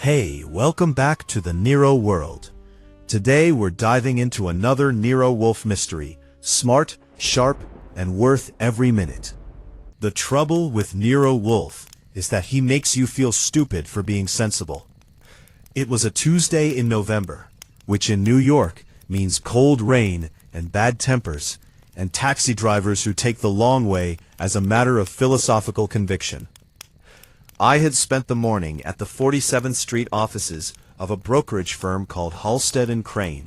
Hey, welcome back to the Nero world. Today we're diving into another Nero Wolfe mystery, smart, sharp, and worth every minute. The trouble with Nero Wolfe is that he makes you feel stupid for being sensible. It was a Tuesday in November, which in New York means cold rain and bad tempers, and taxi drivers who take the long way as a matter of philosophical conviction. I had spent the morning at the 47th Street offices of a brokerage firm called Halstead & Crane,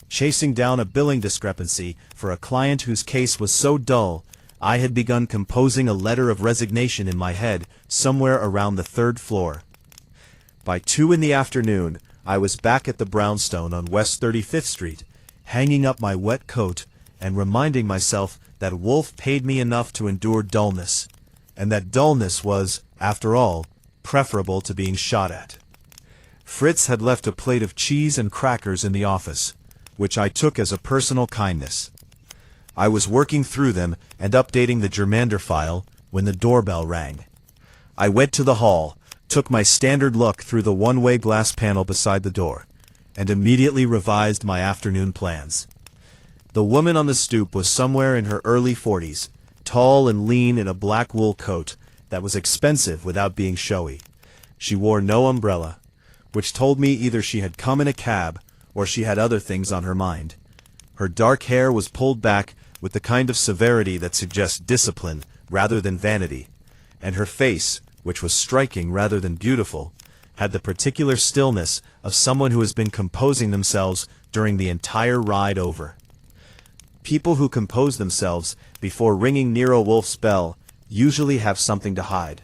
chasing down a billing discrepancy for a client whose case was so dull I had begun composing a letter of resignation in my head somewhere around the third floor. By 2 in the afternoon, I was back at the brownstone on West 35th Street, hanging up my wet coat and reminding myself that Wolfe paid me enough to endure dullness, and that dullness was, after all, preferable to being shot at. Fritz had left a plate of cheese and crackers in the office, which I took as a personal kindness. I was working through them and updating the Germander file when the doorbell rang. I went to the hall, took my standard look through the one-way glass panel beside the door, and immediately revised my afternoon plans. The woman on the stoop was somewhere in her early 40s, tall and lean in a black wool coat that was expensive without being showy. She wore no umbrella, which told me either she had come in a cab or she had other things on her mind. Her dark hair was pulled back with the kind of severity that suggests discipline rather than vanity, and her face, which was striking rather than beautiful, had the particular stillness of someone who has been composing themselves during the entire ride over. People who compose themselves before ringing Nero Wolfe's bell usually have something to hide.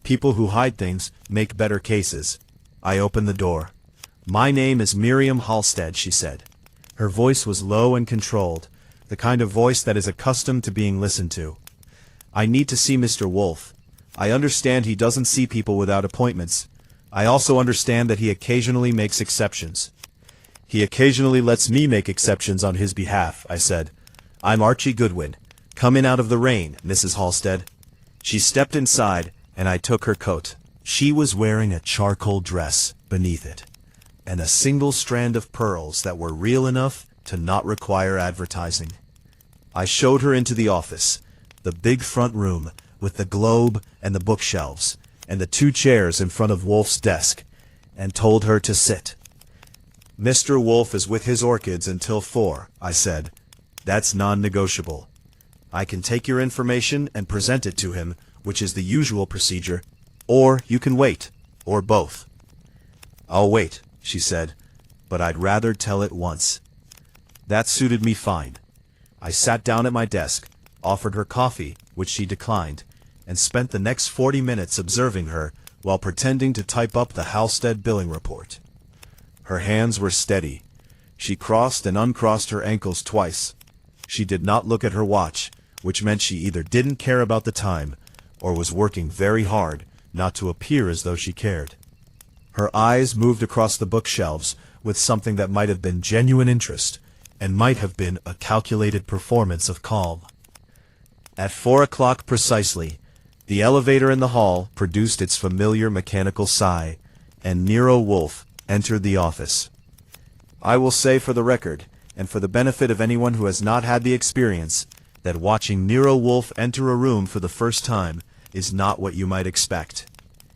People who hide things make better cases. I opened the door. "My name is Miriam Halstead," she said. Her voice was low and controlled, the kind of voice that is accustomed to being listened to. "I need to see Mr. Wolfe. I understand he doesn't see people without appointments. I also understand that he occasionally makes exceptions." "He occasionally lets me make exceptions on his behalf," I said. "I'm Archie Goodwin. Come in out of the rain, Mrs. Halstead." She stepped inside, and I took her coat. She was wearing a charcoal dress beneath it, and a single strand of pearls that were real enough to not require advertising. I showed her into the office, the big front room with the globe and the bookshelves, and the 2 chairs in front of Wolfe's desk, and told her to sit. "Mr. Wolfe is with his orchids until 4, I said. "That's non-negotiable. I can take your information and present it to him, which is the usual procedure, or you can wait, or both." "I'll wait," she said, "but I'd rather tell it once." That suited me fine. I sat down at my desk, offered her coffee, which she declined, and spent the next 40 minutes observing her while pretending to type up the Halstead billing report. Her hands were steady. She crossed and uncrossed her ankles twice. She did not look at her watch, which meant she either didn't care about the time or was working very hard not to appear as though she cared. Her eyes moved across the bookshelves with something that might have been genuine interest and might have been a calculated performance of calm. At 4 o'clock precisely, the elevator in the hall produced its familiar mechanical sigh, and Nero Wolfe entered the office. I will say for the record, and for the benefit of anyone who has not had the experience, that watching Nero Wolfe enter a room for the first time is not what you might expect.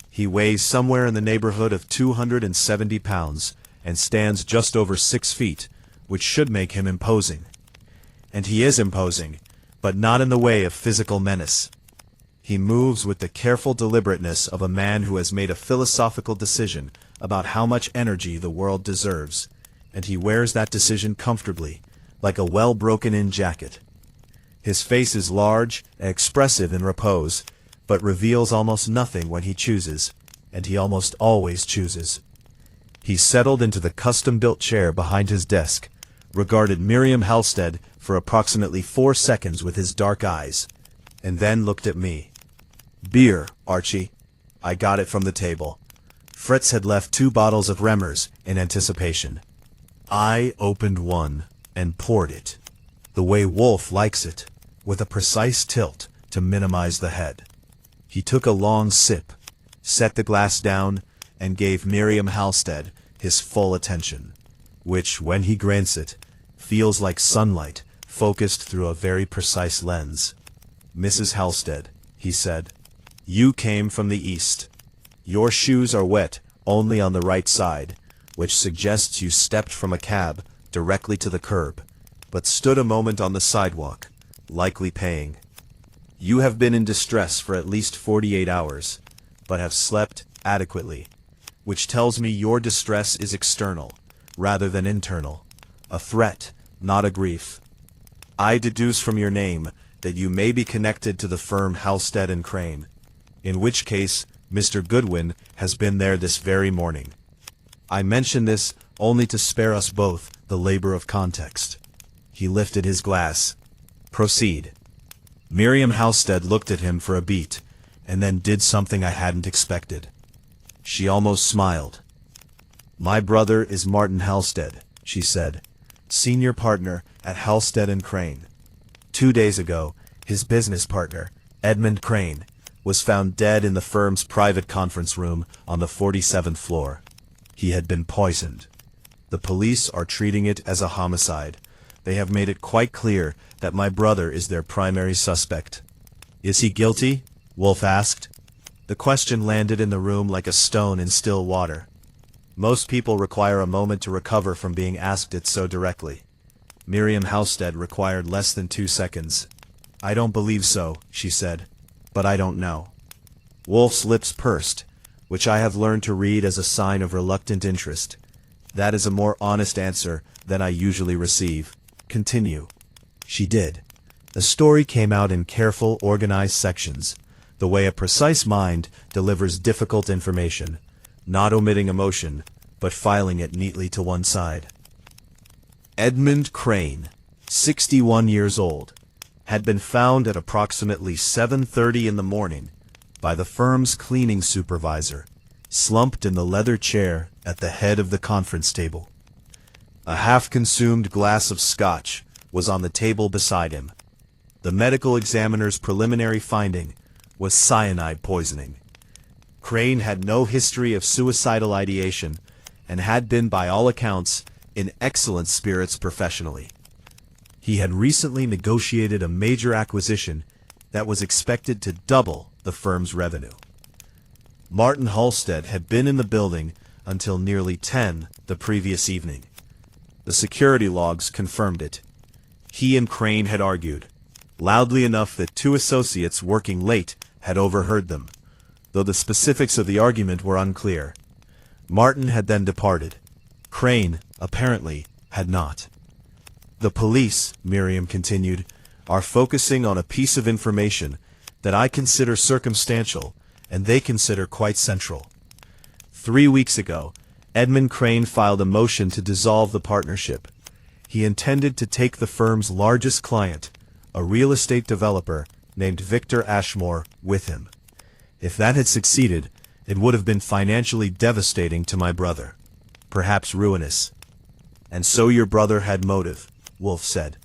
He weighs somewhere in the neighborhood of 270 pounds and stands just over 6 feet, which should make him imposing. And he is imposing, but not in the way of physical menace. He moves with the careful deliberateness of a man who has made a philosophical decision about how much energy the world deserves, and he wears that decision comfortably, like a well-broken-in jacket. His face is large and expressive in repose, but reveals almost nothing when he chooses, and he almost always chooses. He settled into the custom-built chair behind his desk, regarded Miriam Halstead for approximately 4 seconds with his dark eyes, and then looked at me. "Beer, Archie." I got it from the table. Fritz had left 2 bottles of Remmers in anticipation. I opened one and poured it, the way Wolfe likes it, with a precise tilt to minimize the head. He took a long sip, set the glass down, and gave Miriam Halstead his full attention, which, when he grants it, feels like sunlight focused through a very precise lens. "Mrs. Halstead," he said, "you came from the east. Your shoes are wet only on the right side, which suggests you stepped from a cab directly to the curb, but stood a moment on the sidewalk, likely paying. You have been in distress for at least 48 hours, but have slept adequately, which tells me your distress is external, rather than internal, a threat, not a grief. I deduce from your name that you may be connected to the firm Halstead and Crane, in which case Mr. Goodwin has been there this very morning. I mention this only to spare us both the labor of context." He lifted his glass. "Proceed." Miriam Halstead looked at him for a beat, and then did something I hadn't expected. She almost smiled. "My brother is Martin Halstead," she said, "senior partner at Halstead and Crane. 2 days ago, his business partner, Edmund Crane, was found dead in the firm's private conference room on the 47th floor. He had been poisoned. The police are treating it as a homicide. They have made it quite clear that my brother is their primary suspect." "Is he guilty?" Wolfe asked. The question landed in the room like a stone in still water. Most people require a moment to recover from being asked it so directly. Miriam Halstead required less than 2 seconds. "I don't believe so," she said, "but I don't know." Wolfe's lips pursed, which I have learned to read as a sign of reluctant interest. That is a more honest answer than I usually receive. "Continue." She did. The story came out in careful, organized sections, the way a precise mind delivers difficult information, not omitting emotion, but filing it neatly to one side. Edmund Crane, 61 years old, had been found at approximately 7:30 in the morning by the firm's cleaning supervisor, slumped in the leather chair at the head of the conference table. A half-consumed glass of scotch was on the table beside him. The medical examiner's preliminary finding was cyanide poisoning. Crane had no history of suicidal ideation and had been, by all accounts, in excellent spirits professionally. He had recently negotiated a major acquisition that was expected to double the firm's revenue. Martin Halstead had been in the building until nearly 10 the previous evening. The security logs confirmed it. He and Crane had argued, loudly enough that 2 associates working late had overheard them, though the specifics of the argument were unclear. Martin had then departed. Crane, apparently, had not. "The police," Miriam continued, "are focusing on a piece of information that I consider circumstantial and they consider quite central. 3 weeks ago, Edmund Crane filed a motion to dissolve the partnership. He intended to take the firm's largest client, a real estate developer named Victor Ashmore, with him. If that had succeeded, it would have been financially devastating to my brother, perhaps ruinous." "And so your brother had motive," Wolfe said.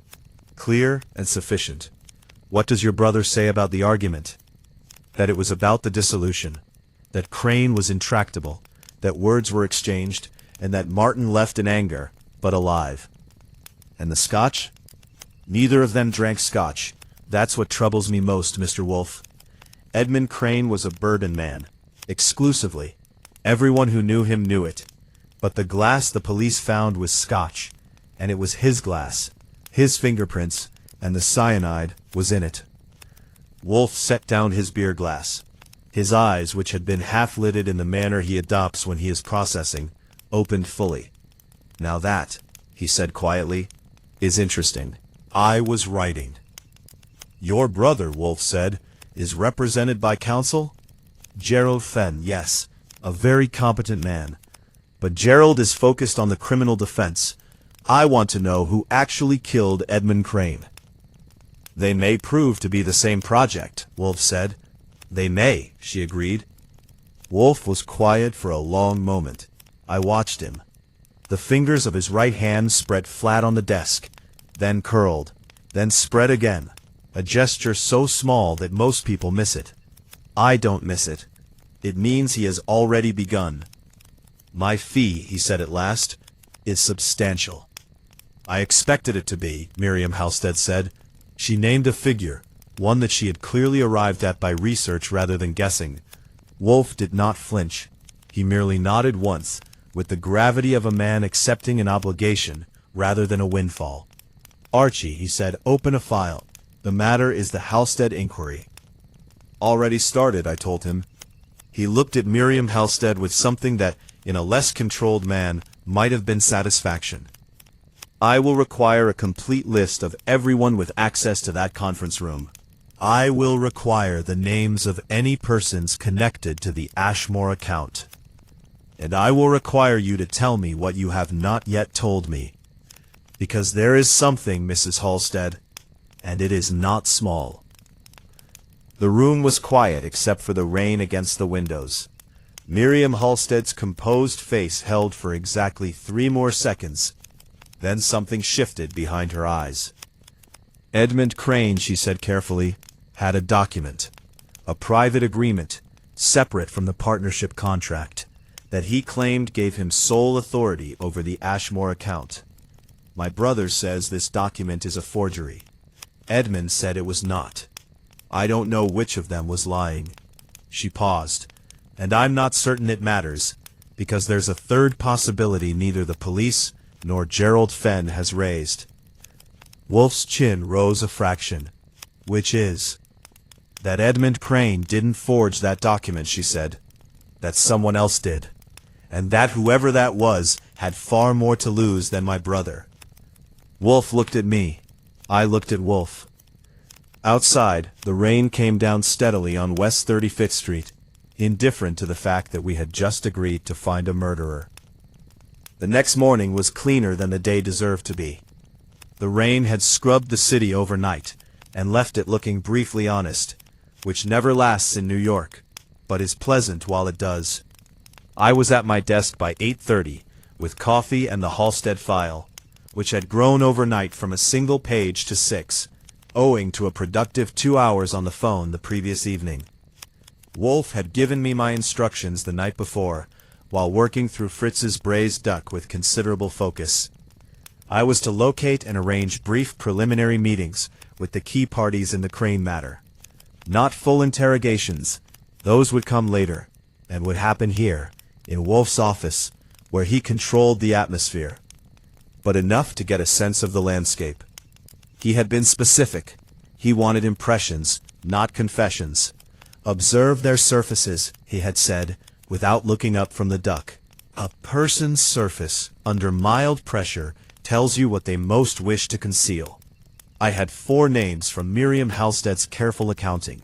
"Clear and sufficient. What does your brother say about the argument?" "That it was about the dissolution, that Crane was intractable, that words were exchanged, and that Martin left in anger, but alive." "And the scotch?" "Neither of them drank scotch. That's what troubles me most, Mr. Wolfe. Edmund Crane was a Bourbon man, exclusively. Everyone who knew him knew it. But the glass the police found was scotch, and it was his glass, his fingerprints, and the cyanide was in it." Wolfe set down his beer glass. His eyes, which had been half-lidded in the manner he adopts when he is processing, opened fully. "Now that," he said quietly, "is interesting. I was writing." "Your brother," Wolfe said, "is represented by counsel?" "Gerald Fenn, yes, a very competent man. But Gerald is focused on the criminal defense. I want to know who actually killed Edmund Crane." "They may prove to be the same project," Wolfe said. "They may," she agreed. Wolfe was quiet for a long moment. I watched him. The fingers of his right hand spread flat on the desk, then curled, then spread again, a gesture so small that most people miss it. I don't miss it. It means he has already begun, "My fee," he said at last, "is substantial." "I expected it to be," Miriam Halstead said. She named a figure, one that she had clearly arrived at by research rather than guessing. Wolfe did not flinch. He merely nodded once, with the gravity of a man accepting an obligation rather than a windfall. "Archie," he said, "open a file. The matter is the Halstead inquiry." "Already started," I told him. He looked at Miriam Halstead with something that, in a less controlled man, might have been satisfaction. "I will require a complete list of everyone with access to that conference room. I will require the names of any persons connected to the Ashmore account. And I will require you to tell me what you have not yet told me. Because there is something, Mrs. Halstead, and it is not small." The room was quiet except for the rain against the windows. Miriam Halstead's composed face held for exactly 3 more seconds. Then something shifted behind her eyes. "Edmund Crane," she said carefully, "had a document, a private agreement, separate from the partnership contract, that he claimed gave him sole authority over the Ashmore account. My brother says this document is a forgery. Edmund said it was not. I don't know which of them was lying." She paused. "And I'm not certain it matters, because there's a third possibility neither the police nor Gerald Fenn has raised." Wolfe's chin rose a fraction. "Which is?" "That Edmund Crane didn't forge that document," she said. "That someone else did. And that whoever that was had far more to lose than my brother." Wolfe looked at me. I looked at Wolfe. Outside, the rain came down steadily on West 35th Street, indifferent to the fact that we had just agreed to find a murderer. The next morning was cleaner than the day deserved to be. The rain had scrubbed the city overnight, and left it looking briefly honest, which never lasts in New York, but is pleasant while it does. I was at my desk by 8:30, with coffee and the Halstead file, which had grown overnight from a single page to 6, owing to a productive 2 hours on the phone the previous evening. Wolfe had given me my instructions the night before, while working through Fritz's braised duck with considerable focus. I was to locate and arrange brief preliminary meetings with the key parties in the Crane matter. Not full interrogations, those would come later, and would happen here, in Wolfe's office, where he controlled the atmosphere. But enough to get a sense of the landscape. He had been specific. He wanted impressions, not confessions. "Observe their surfaces," he had said, without looking up from the duck. "A person's surface, under mild pressure, tells you what they most wish to conceal." I had 4 names from Miriam Halstead's careful accounting.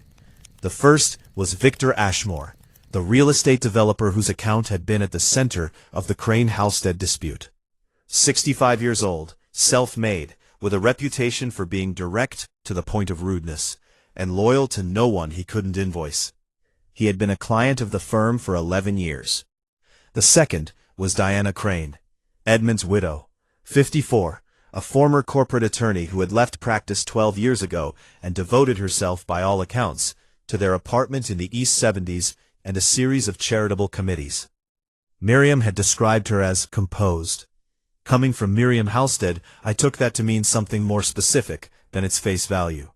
The first was Victor Ashmore, the real estate developer whose account had been at the center of the Crane-Halstead dispute. 65 years old, self-made, with a reputation for being direct to the point of rudeness, and loyal to no one he couldn't invoice. He had been a client of the firm for 11 years. The second was Diana Crane, Edmund's widow, 54, a former corporate attorney who had left practice 12 years ago and devoted herself, by all accounts, to their apartment in the East 70s and a series of charitable committees. Miriam had described her as composed. Coming from Miriam Halstead, I took that to mean something more specific than its face value.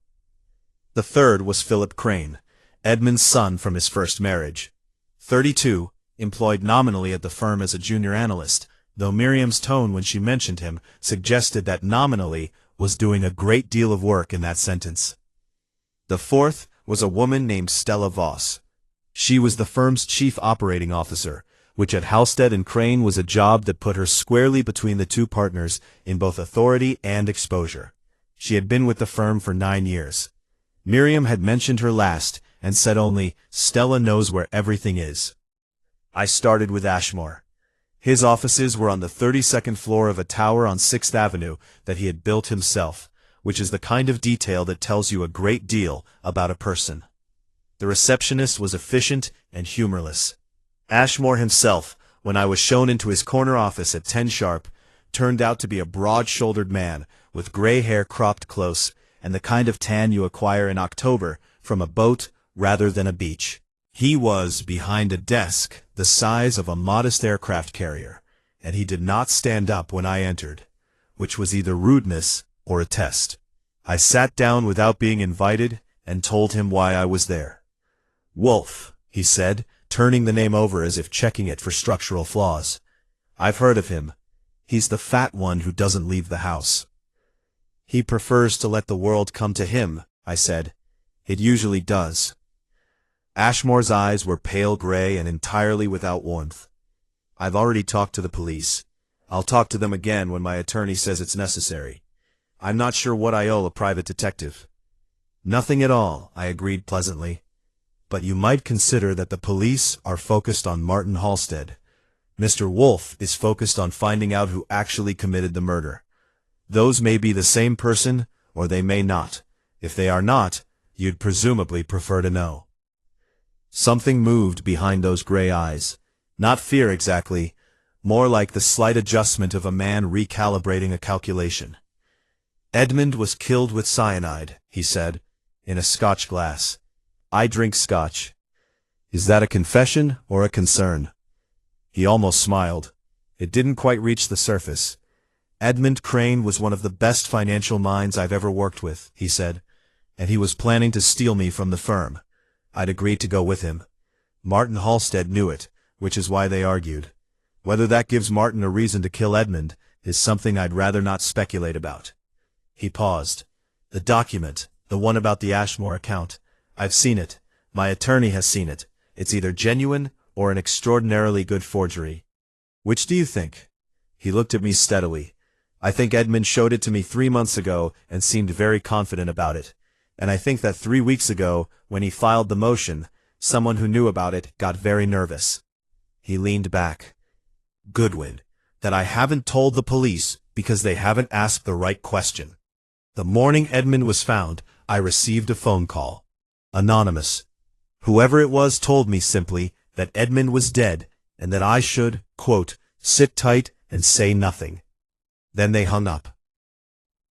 The third was Philip Crane, Edmund's son from his first marriage. 32, employed nominally at the firm as a junior analyst, though Miriam's tone when she mentioned him suggested that nominally was doing a great deal of work in that sentence. The fourth was a woman named Stella Voss. She was the firm's chief operating officer, which at Halstead and Crane was a job that put her squarely between the two partners in both authority and exposure. She had been with the firm for 9 years. Miriam had mentioned her last, and said only, "Stella knows where everything is." I started with Ashmore. His offices were on the 32nd floor of a tower on 6th Avenue that he had built himself, which is the kind of detail that tells you a great deal about a person. The receptionist was efficient and humorless. Ashmore himself, when I was shown into his corner office at 10 sharp, turned out to be a broad-shouldered man, with gray hair cropped close, and the kind of tan you acquire in October from a boat rather than a beach. He was, behind a desk, the the size of a modest aircraft carrier, and he did not stand up when I entered, which was either rudeness or a test. I sat down without being invited and told him why I was there. "Wolfe," he said, turning the name over as if checking it for structural flaws. "I've heard of him. He's the fat one who doesn't leave the house." "He prefers to let the world come to him," I said. "It usually does." Ashmore's eyes were pale gray and entirely without warmth. "I've already talked to the police. I'll talk to them again when my attorney says it's necessary. I'm not sure what I owe a private detective." "Nothing at all," I agreed pleasantly. "But you might consider that the police are focused on Martin Halstead. Mr. Wolfe is focused on finding out who actually committed the murder. Those may be the same person, or they may not. If they are not, you'd presumably prefer to know." Something moved behind those gray eyes. Not fear exactly, more like the slight adjustment of a man recalibrating a calculation. "Edmund was killed with cyanide," he said, "in a Scotch glass. I drink Scotch. Is that a confession or a concern?" He almost smiled. It didn't quite reach the surface. "Edmund Crane was one of the best financial minds I've ever worked with," he said, "and he was planning to steal me from the firm. I'd agreed to go with him. Martin Halstead knew it, which is why they argued. Whether that gives Martin a reason to kill Edmund is something I'd rather not speculate about." He paused. "The document, the one about the Ashmore account. I've seen it. My attorney has seen it. It's either genuine or an extraordinarily good forgery. Which do you think?" He looked at me steadily. "I think Edmund showed it to me 3 months ago and seemed very confident about it. And I think that 3 weeks ago, when he filed the motion, someone who knew about it got very nervous." He leaned back. "Goodwin, that I haven't told the police because they haven't asked the right question. The morning Edmund was found, I received a phone call. Anonymous. Whoever it was told me simply that Edmund was dead and that I should, quote, sit tight and say nothing. Then they hung up.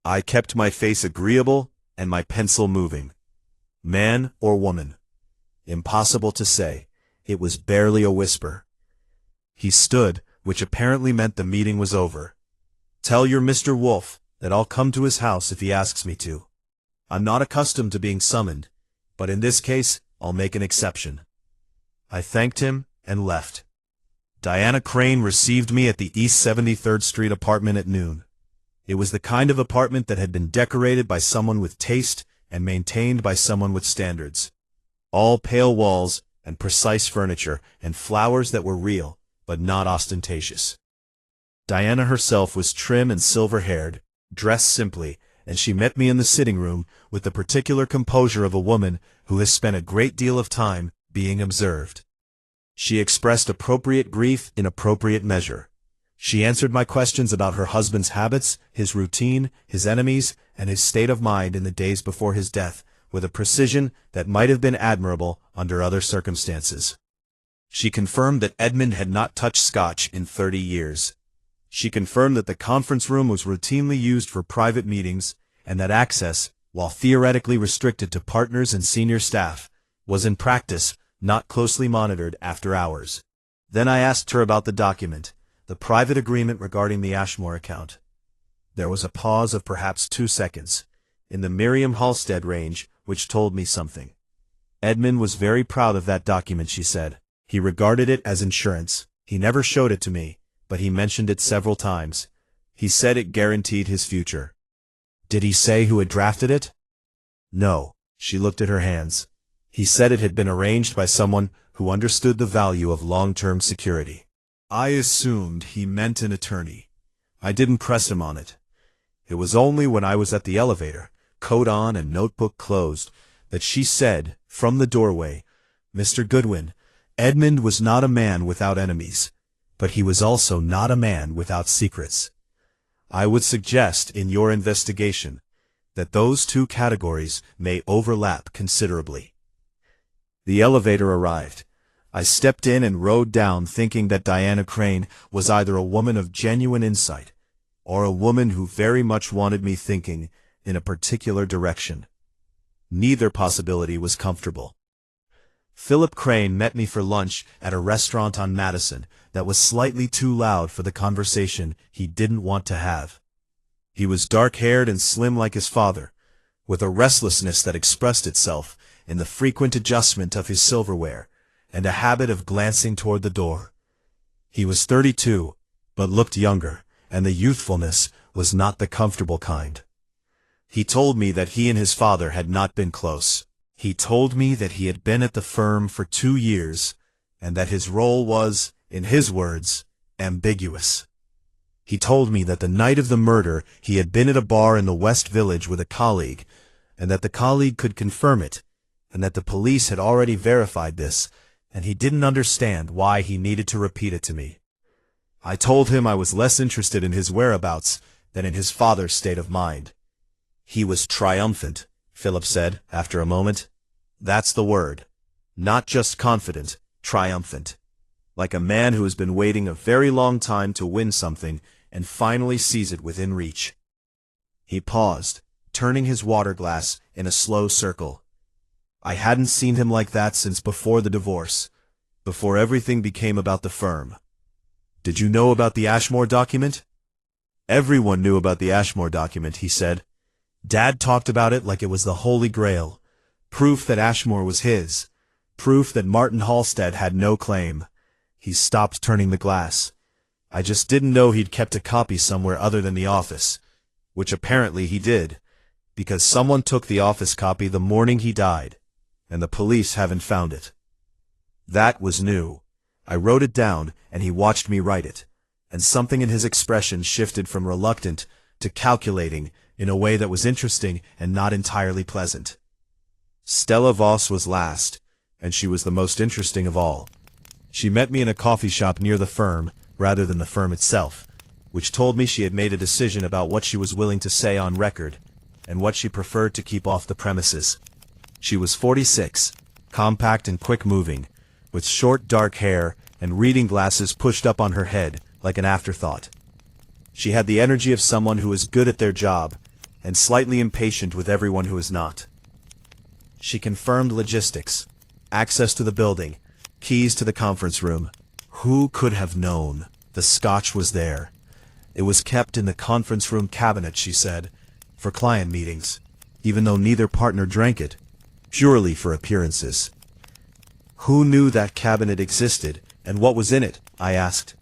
I kept my face agreeable and my pencil moving. Man or woman? Impossible to say. It was barely a whisper. He stood, which apparently meant the meeting was over. "Tell your Mr. Wolfe that I'll come to his house if he asks me to. I'm not accustomed to being summoned, but in this case, I'll make an exception." I thanked him and left. Diana Crane received me at the East 73rd Street apartment at noon. It was the kind of apartment that had been decorated by someone with taste and maintained by someone with standards. All pale walls and precise furniture and flowers that were real, but not ostentatious. Diana herself was trim and silver-haired, dressed simply, and she met me in the sitting room with the particular composure of a woman who has spent a great deal of time being observed. She expressed appropriate grief in appropriate measure. She answered my questions about her husband's habits, his routine, his enemies, and his state of mind in the days before his death, with a precision that might have been admirable under other circumstances. She confirmed that Edmund had not touched Scotch in 30 years. She confirmed that the conference room was routinely used for private meetings, and that access, while theoretically restricted to partners and senior staff, was in practice not closely monitored after hours. Then I asked her about the document, the private agreement regarding the Ashmore account. There was a pause of perhaps 2 seconds, in the Miriam Halstead range, which told me something. Edmund was very proud of that document, she said. He regarded it as insurance. He never showed it to me, but he mentioned it several times. He said it guaranteed his future. Did he say who had drafted it? No. She looked at her hands. He said it had been arranged by someone who understood the value of long-term security. I assumed he meant an attorney. I didn't press him on it. It was only when I was at the elevator, coat on and notebook closed, that she said, from the doorway, "Mr. Goodwin, Edmund was not a man without enemies, but he was also not a man without secrets. I would suggest in your investigation that those two categories may overlap considerably." The elevator arrived. I stepped in and rode down thinking that Diana Crane was either a woman of genuine insight or a woman who very much wanted me thinking in a particular direction. Neither possibility was comfortable. Philip Crane met me for lunch at a restaurant on Madison that was slightly too loud for the conversation he didn't want to have. He was dark-haired and slim like his father, with a restlessness that expressed itself in the frequent adjustment of his silverware and a habit of glancing toward the door. He was 32, but looked younger, and the youthfulness was not the comfortable kind. He told me that he and his father had not been close. He told me that he had been at the firm for 2 years, and that his role was, in his words, ambiguous. He told me that the night of the murder he had been at a bar in the West Village with a colleague, and that the colleague could confirm it, and that the police had already verified this, and he didn't understand why he needed to repeat it to me. I told him I was less interested in his whereabouts than in his father's state of mind. He was triumphant, Philip said, after a moment. That's the word. Not just confident, triumphant. Like a man who has been waiting a very long time to win something and finally sees it within reach. He paused, turning his water glass in a slow circle. I hadn't seen him like that since before the divorce, before everything became about the firm. Did you know about the Ashmore document? Everyone knew about the Ashmore document, he said. Dad talked about it like it was the Holy Grail. Proof that Ashmore was his. Proof that Martin Halstead had no claim. He stopped turning the glass. I just didn't know he'd kept a copy somewhere other than the office, which apparently he did, because someone took the office copy the morning he died, and the police haven't found it. That was new. I wrote it down, and he watched me write it, and something in his expression shifted from reluctant to calculating in a way that was interesting and not entirely pleasant. Stella Voss was last, and she was the most interesting of all. She met me in a coffee shop near the firm, rather than the firm itself, which told me she had made a decision about what she was willing to say on record, and what she preferred to keep off the premises. She was 46, compact and quick-moving, with short dark hair and reading glasses pushed up on her head like an afterthought. She had the energy of someone who is good at their job, and slightly impatient with everyone who is not. She confirmed logistics, access to the building, keys to the conference room. Who could have known? The scotch was there. It was kept in the conference room cabinet, she said, for client meetings, even though neither partner drank it, purely for appearances. Who knew that cabinet existed, and what was in it? I asked.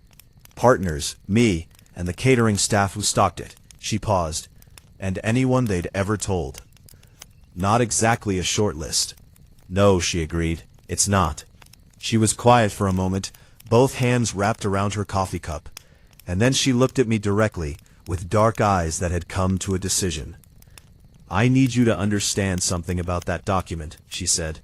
Partners, me, and the catering staff who stocked it. She paused. And anyone they'd ever told. Not exactly a short list. No, she agreed, it's not. She was quiet for a moment, both hands wrapped around her coffee cup, and then she looked at me directly, with dark eyes that had come to a decision. I need you to understand something about that document, she said.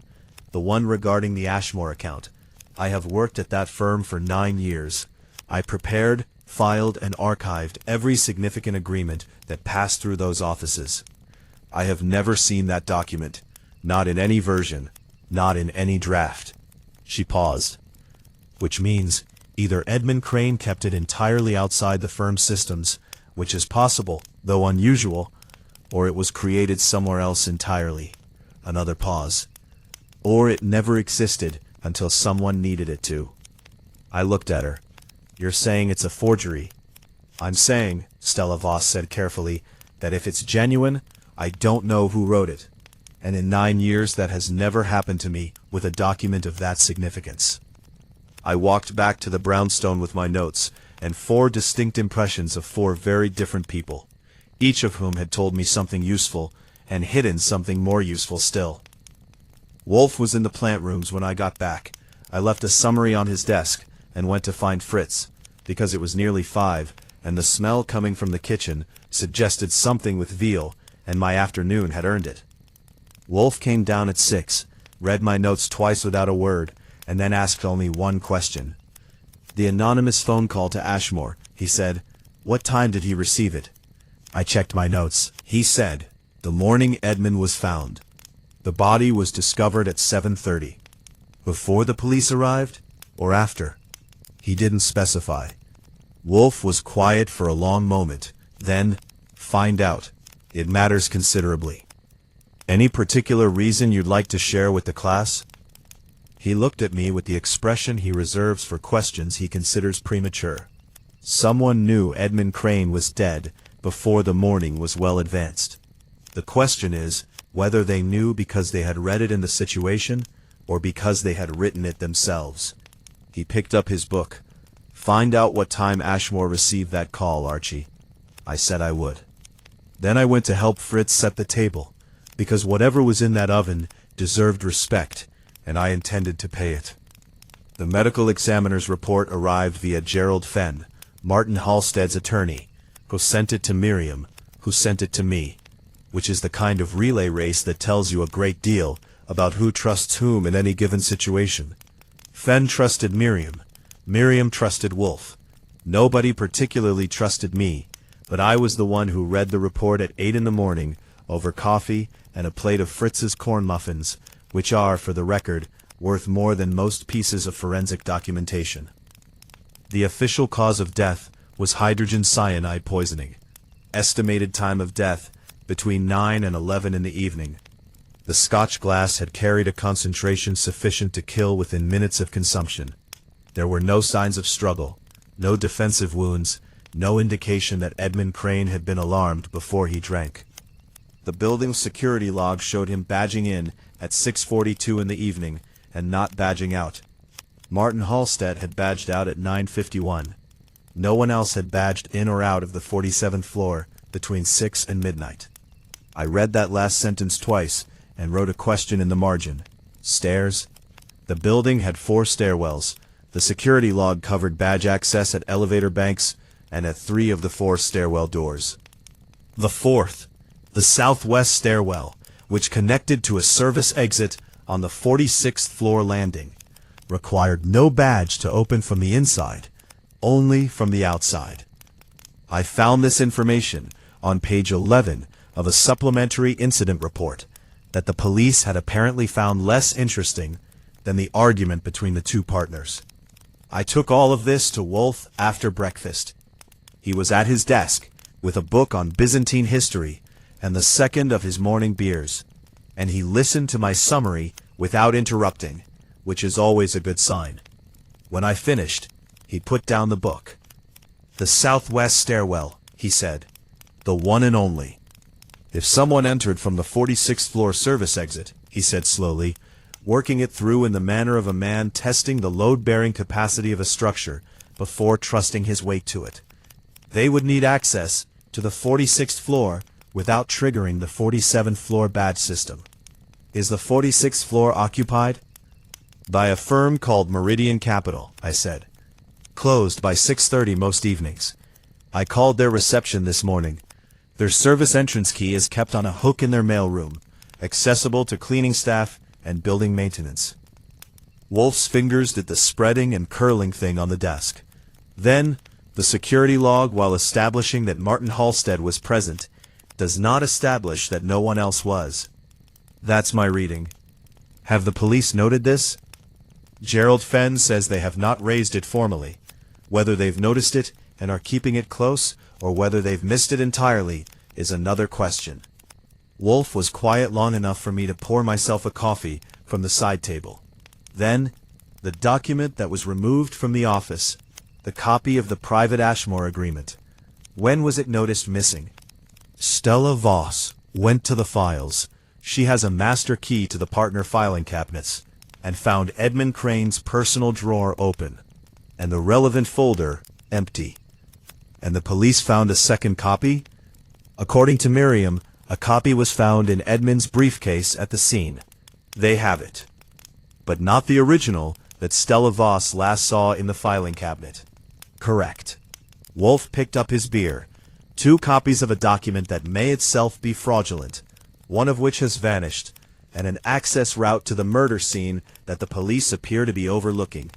The one regarding the Ashmore account. I have worked at that firm for 9 years. I prepared, filed, and archived every significant agreement that passed through those offices. I have never seen that document, not in any version, not in any draft. She paused. Which means either Edmund Crane kept it entirely outside the firm's systems, which is possible, though unusual, or it was created somewhere else entirely. Another pause. Or it never existed until someone needed it to. I looked at her. You're saying it's a forgery. I'm saying, Stella Voss said carefully, that if it's genuine, I don't know who wrote it. And in 9 years that has never happened to me with a document of that significance. I walked back to the brownstone with my notes, and 4 distinct impressions of 4 very different people, each of whom had told me something useful, and hidden something more useful still. Wolfe was in the plant rooms when I got back. I left a summary on his desk, and went to find Fritz, because it was nearly 5, and the smell coming from the kitchen suggested something with veal, and my afternoon had earned it. Wolfe came down at 6, read my notes twice without a word, and then asked only one question. The anonymous phone call to Ashmore, he said. What time did he receive it? I checked my notes. He said, the morning Edmund was found. The body was discovered at 7:30. Before the police arrived, or after? He didn't specify. Wolfe was quiet for a long moment. Then, find out. It matters considerably. Any particular reason you'd like to share with the class? He looked at me with the expression he reserves for questions he considers premature. Someone knew Edmund Crane was dead before the morning was well advanced. The question is whether they knew because they had read it in the situation or because they had written it themselves. He picked up his book. "Find out what time Ashmore received that call, Archie." I said I would. Then I went to help Fritz set the table, because whatever was in that oven deserved respect, and I intended to pay it. The medical examiner's report arrived via Gerald Fenn, Martin Halstead's attorney, who sent it to Miriam, who sent it to me, which is the kind of relay race that tells you a great deal about who trusts whom in any given situation. Fenn trusted Miriam. Miriam trusted Wolfe. Nobody particularly trusted me, but I was the one who read the report at 8 in the morning over coffee and a plate of Fritz's corn muffins, which are, for the record, worth more than most pieces of forensic documentation. The official cause of death was hydrogen cyanide poisoning. Estimated time of death, between 9 and 11 in the evening. The Scotch glass had carried a concentration sufficient to kill within minutes of consumption. There were no signs of struggle, no defensive wounds, no indication that Edmund Crane had been alarmed before he drank. The building's security log showed him badging in at 6:42 in the evening and not badging out. Martin Halstead had badged out at 9:51. No one else had badged in or out of the 47th floor between 6 and midnight. I read that last sentence twice and wrote a question in the margin. Stairs? The building had 4 stairwells. The security log covered badge access at elevator banks and at 3 of the 4 stairwell doors. The 4th, the southwest stairwell, which connected to a service exit on the 46th floor landing, required no badge to open from the inside, only from the outside. I found this information on page 11 of a supplementary incident report that the police had apparently found less interesting than the argument between the 2 partners. I took all of this to Wolfe after breakfast. He was at his desk with a book on Byzantine history and the second of his morning beers, and he listened to my summary without interrupting, which is always a good sign. When I finished, he put down the book. "The southwest stairwell," he said. "The one and only. If someone entered from the 46th floor service exit," he said slowly, working it through in the manner of a man testing the load-bearing capacity of a structure before trusting his weight to it, they would need access to the 46th floor without triggering the 47th floor badge system. "Is the 46th floor occupied?" "By a firm called Meridian Capital," I said. "Closed by 6:30 most evenings. I called their reception this morning. Their service entrance key is kept on a hook in their mailroom, accessible to cleaning staff and building maintenance." Wolfe's fingers did the spreading and curling thing on the desk. Then, the security log, while establishing that Martin Halstead was present, does not establish that no one else was. That's my reading. Have the police noted this? Gerald Fenn says they have not raised it formally. Whether they've noticed it and are keeping it close, or whether they've missed it entirely, is another question. Wolfe was quiet long enough for me to pour myself a coffee from the side table. Then, the document that was removed from the office, the copy of the private Ashmore agreement. When was it noticed missing? Stella Voss went to the files. She has a master key to the partner filing cabinets, and found Edmund Crane's personal drawer open, and the relevant folder empty. And the police found a second copy? According to Miriam, a copy was found in Edmund's briefcase at the scene. They have it. But not the original that Stella Voss last saw in the filing cabinet. Correct. Wolfe picked up his beer. 2 copies of a document that may itself be fraudulent, one of which has vanished, and an access route to the murder scene that the police appear to be overlooking.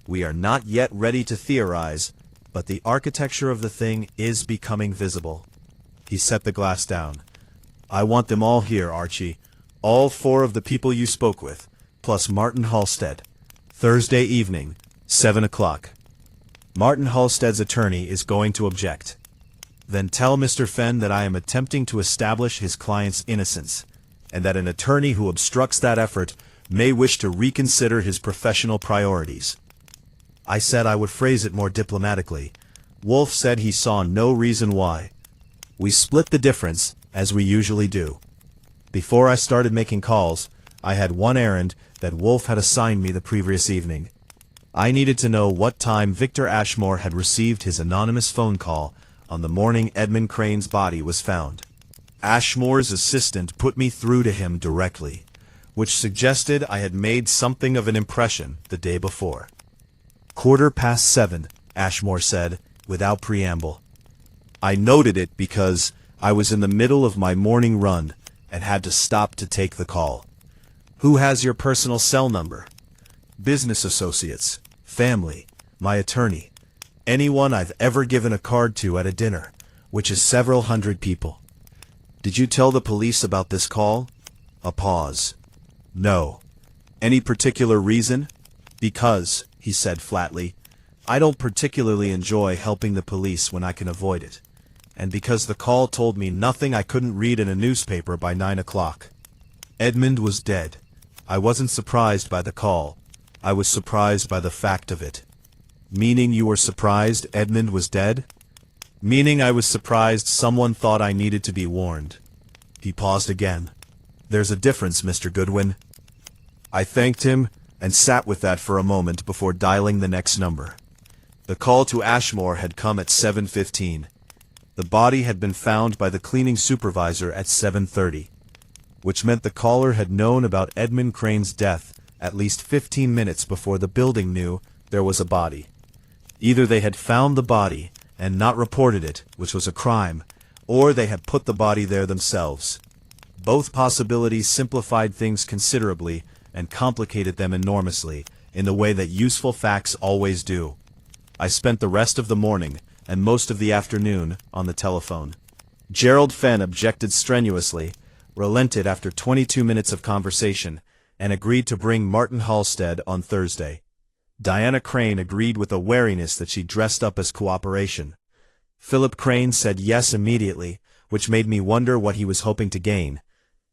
We are not yet ready to theorize, but the architecture of the thing is becoming visible. He set the glass down. I want them all here, Archie. All 4 of the people you spoke with, plus Martin Halstead. Thursday evening, 7 o'clock. Martin Halstead's attorney is going to object. Then tell Mr. Fenn that I am attempting to establish his client's innocence, and that an attorney who obstructs that effort may wish to reconsider his professional priorities. I said I would phrase it more diplomatically. Wolfe said he saw no reason why. We split the difference, as we usually do. Before I started making calls, I had one errand that Wolfe had assigned me the previous evening. I needed to know what time Victor Ashmore had received his anonymous phone call on the morning Edmund Crane's body was found. Ashmore's assistant put me through to him directly, which suggested I had made something of an impression the day before. 7:15, Ashmore said, without preamble. I noted it because I was in the middle of my morning run and had to stop to take the call. Who has your personal cell number? Business associates, family, my attorney, anyone I've ever given a card to at a dinner, which is several hundred people. Did you tell the police about this call? A pause. No. Any particular reason? Because, he said flatly, I don't particularly enjoy helping the police when I can avoid it. And because the call told me nothing I couldn't read in a newspaper by 9 o'clock. Edmund was dead. I wasn't surprised by the call. I was surprised by the fact of it. Meaning you were surprised Edmund was dead? Meaning I was surprised someone thought I needed to be warned. He paused again. There's a difference, Mr. Goodwin. I thanked him and sat with that for a moment before dialing the next number. The call to Ashmore had come at 7:15. The body had been found by the cleaning supervisor at 7:30, which meant the caller had known about Edmund Crane's death at least 15 minutes before the building knew there was a body. Either they had found the body and not reported it, which was a crime, or they had put the body there themselves. Both possibilities simplified things considerably and complicated them enormously, in the way that useful facts always do. I spent the rest of the morning and most of the afternoon on the telephone. Gerald Fenn objected strenuously, relented after 22 minutes of conversation, and agreed to bring Martin Halstead on Thursday. Diana Crane agreed with a wariness that she dressed up as cooperation. Philip Crane said yes immediately, which made me wonder what he was hoping to gain.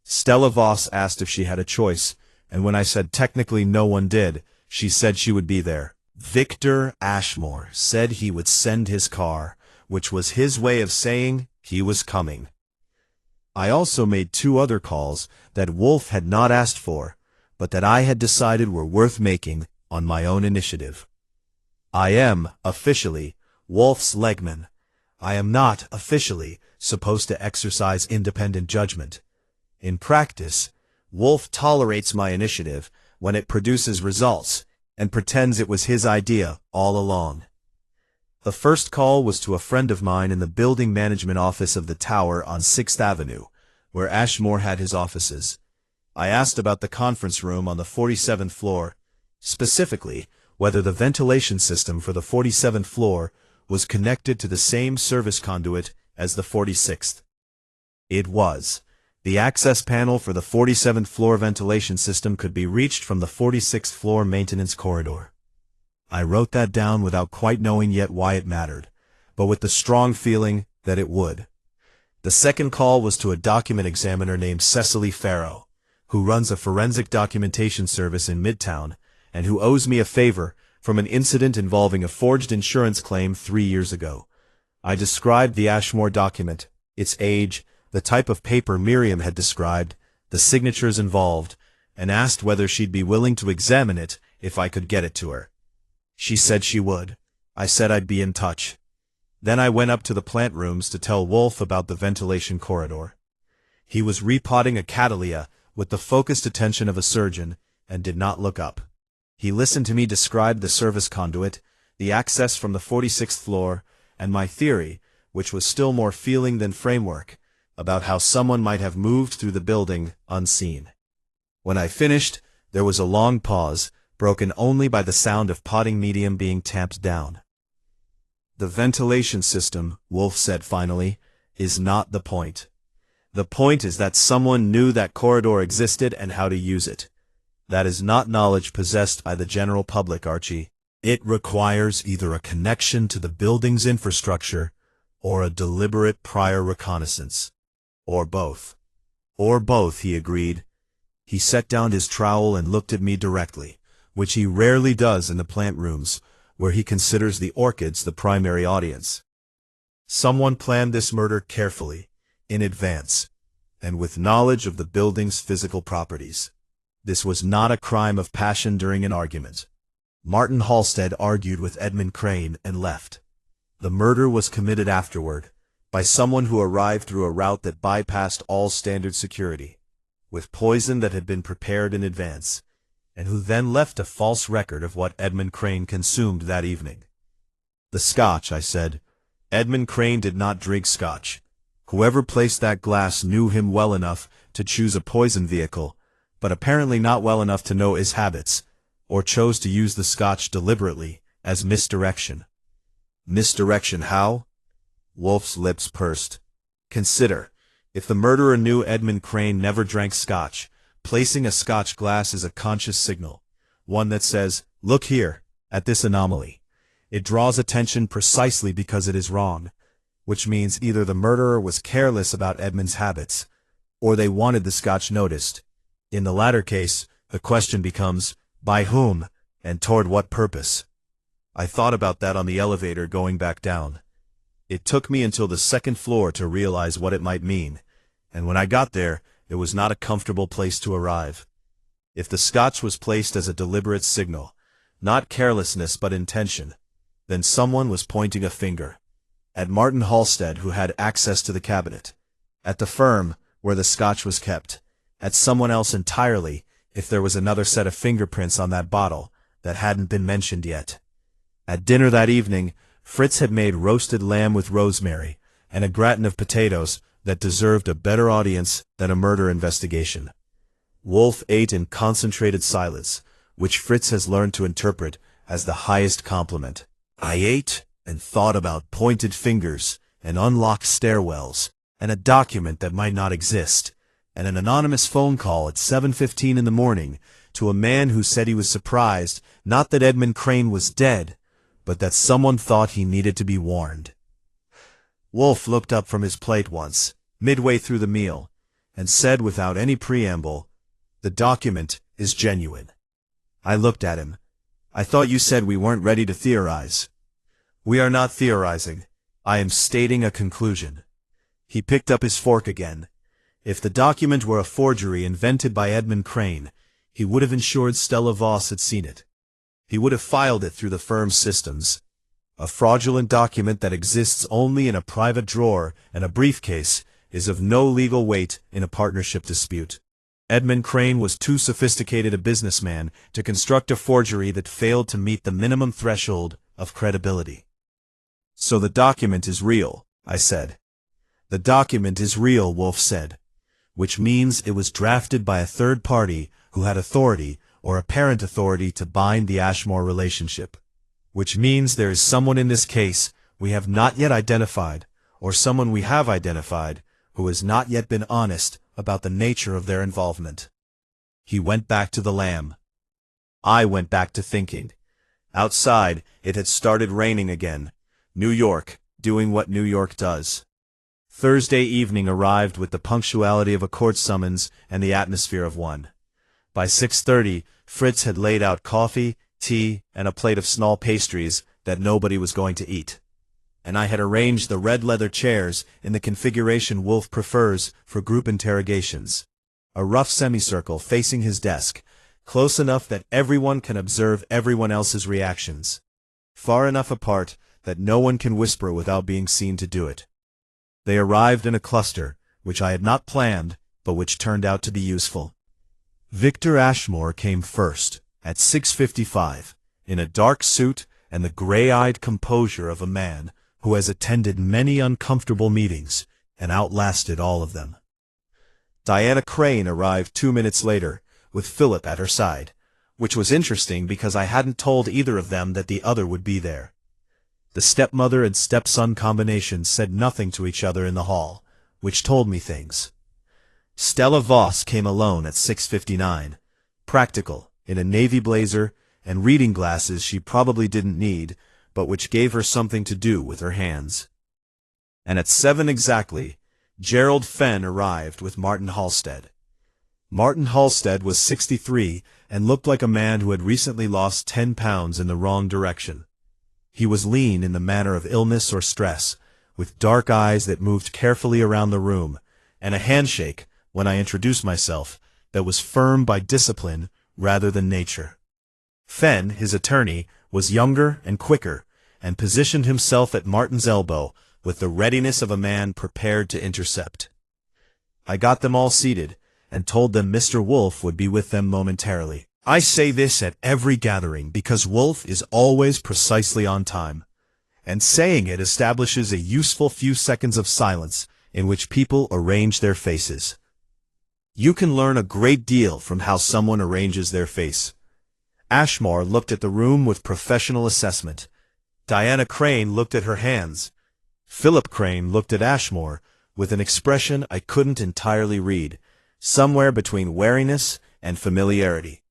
Stella Voss asked if she had a choice, and when I said technically no one did, she said she would be there. Victor Ashmore said he would send his car, which was his way of saying he was coming. I also made 2 other calls that Wolfe had not asked for, but that I had decided were worth making on my own initiative. I am, officially, Wolfe's legman. I am not, officially, supposed to exercise independent judgment. In practice, Wolfe tolerates my initiative when it produces results, and pretends it was his idea all along. The first call was to a friend of mine in the building management office of the tower on 6th Avenue, where Ashmore had his offices. I asked about the conference room on the 47th floor, specifically whether the ventilation system for the 47th floor was connected to the same service conduit as the 46th. It was. The access panel for the 47th floor ventilation system could be reached from the 46th floor maintenance corridor. I wrote that down without quite knowing yet why it mattered, but with the strong feeling that it would. The second call was to a document examiner named Cecily Farrow, who runs a forensic documentation service in Midtown, and who owes me a favor from an incident involving a forged insurance claim 3 years ago. I described the Ashmore document, its age, the type of paper Miriam had described, the signatures involved, and asked whether she'd be willing to examine it if I could get it to her. She said she would. I said I'd be in touch. Then I went up to the plant rooms to tell Wolfe about the ventilation corridor. He was repotting a cattleya with the focused attention of a surgeon and did not look up. He listened to me describe the service conduit, the access from the 46th floor, and my theory, which was still more feeling than framework, about how someone might have moved through the building unseen. When I finished, there was a long pause, broken only by the sound of potting medium being tamped down. The ventilation system, Wolfe said finally, is not the point. The point is that someone knew that corridor existed and how to use it. That is not knowledge possessed by the general public, Archie. It requires either a connection to the building's infrastructure or a deliberate prior reconnaissance. Or both. Or both, he agreed. He set down his trowel and looked at me directly, which he rarely does in the plant rooms, where he considers the orchids the primary audience. Someone planned this murder carefully, in advance, and with knowledge of the building's physical properties. This was not a crime of passion during an argument. Martin Halstead argued with Edmund Crane and left. The murder was committed afterward, by someone who arrived through a route that bypassed all standard security, with poison that had been prepared in advance, and who then left a false record of what Edmund Crane consumed that evening. The scotch, I said. Edmund Crane did not drink scotch. Whoever placed that glass knew him well enough to choose a poison vehicle, but apparently not well enough to know his habits, or chose to use the scotch deliberately as misdirection. Misdirection how? Wolfe's lips pursed. Consider, if the murderer knew Edmund Crane never drank scotch, placing a scotch glass is a conscious signal, one that says, look here, at this anomaly. It draws attention precisely because it is wrong, which means either the murderer was careless about Edmund's habits, or they wanted the scotch noticed. In the latter case, the question becomes, by whom, and toward what purpose? I thought about that on the elevator going back down. It took me until the second floor to realize what it might mean, and when I got there, it was not a comfortable place to arrive. If the scotch was placed as a deliberate signal, not carelessness but intention, then someone was pointing a finger. At Martin Halstead, who had access to the cabinet. At the firm, where the scotch was kept. At someone else entirely, if there was another set of fingerprints on that bottle that hadn't been mentioned yet. At dinner that evening, Fritz had made roasted lamb with rosemary, and a gratin of potatoes that deserved a better audience than a murder investigation. Wolfe ate in concentrated silence, which Fritz has learned to interpret as the highest compliment. I ate and thought about pointed fingers and unlocked stairwells, and a document that might not exist, and an anonymous phone call at 7:15 in the morning to a man who said he was surprised not that Edmund Crane was dead, but that someone thought he needed to be warned. Wolfe looked up from his plate once, midway through the meal, and said without any preamble, "The document is genuine." I looked at him. "I thought you said we weren't ready to theorize." "We are not theorizing. I am stating a conclusion." He picked up his fork again. If the document were a forgery invented by Edmund Crane, he would have ensured Stella Voss had seen it. He would have filed it through the firm's systems. A fraudulent document that exists only in a private drawer and a briefcase is of no legal weight in a partnership dispute. Edmund Crane was too sophisticated a businessman to construct a forgery that failed to meet the minimum threshold of credibility. "So the document is real," I said. "The document is real," Wolfe said, "which means it was drafted by a third party who had authority or apparent authority to bind the Ashmore relationship. Which means there is someone in this case we have not yet identified, or someone we have identified, who has not yet been honest about the nature of their involvement." He went back to the lamb. I went back to thinking. Outside, it had started raining again. New York, doing what New York does. Thursday evening arrived with the punctuality of a court summons and the atmosphere of one. By 6:30, Fritz had laid out coffee, tea, and a plate of small pastries that nobody was going to eat. And I had arranged the red leather chairs in the configuration Wolfe prefers for group interrogations. A rough semicircle facing his desk, close enough that everyone can observe everyone else's reactions. Far enough apart that no one can whisper without being seen to do it. They arrived in a cluster, which I had not planned, but which turned out to be useful. Victor Ashmore came first, at 6:55, in a dark suit and the gray-eyed composure of a man who has attended many uncomfortable meetings and outlasted all of them. Diana Crane arrived 2 minutes later, with Philip at her side, which was interesting because I hadn't told either of them that the other would be there. The stepmother and stepson combination said nothing to each other in the hall, which told me things. Stella Voss came alone at 6:59, practical, in a navy blazer and reading glasses she probably didn't need, but which gave her something to do with her hands. And at 7 exactly, Gerald Fenn arrived with Martin Halstead. Martin Halstead was 63 and looked like a man who had recently lost 10 pounds in the wrong direction. He was lean in the manner of illness or stress, with dark eyes that moved carefully around the room, and a handshake, when I introduced myself, that was firm by discipline rather than nature. Fenn, his attorney, was younger and quicker, and positioned himself at Martin's elbow with the readiness of a man prepared to intercept. I got them all seated, and told them Mr. Wolfe would be with them momentarily. I say this at every gathering because Wolfe is always precisely on time, and saying it establishes a useful few seconds of silence in which people arrange their faces. You can learn a great deal from how someone arranges their face. Ashmore looked at the room with professional assessment. Diana Crane looked at her hands. Philip Crane looked at Ashmore with an expression I couldn't entirely read, somewhere between wariness and familiarity.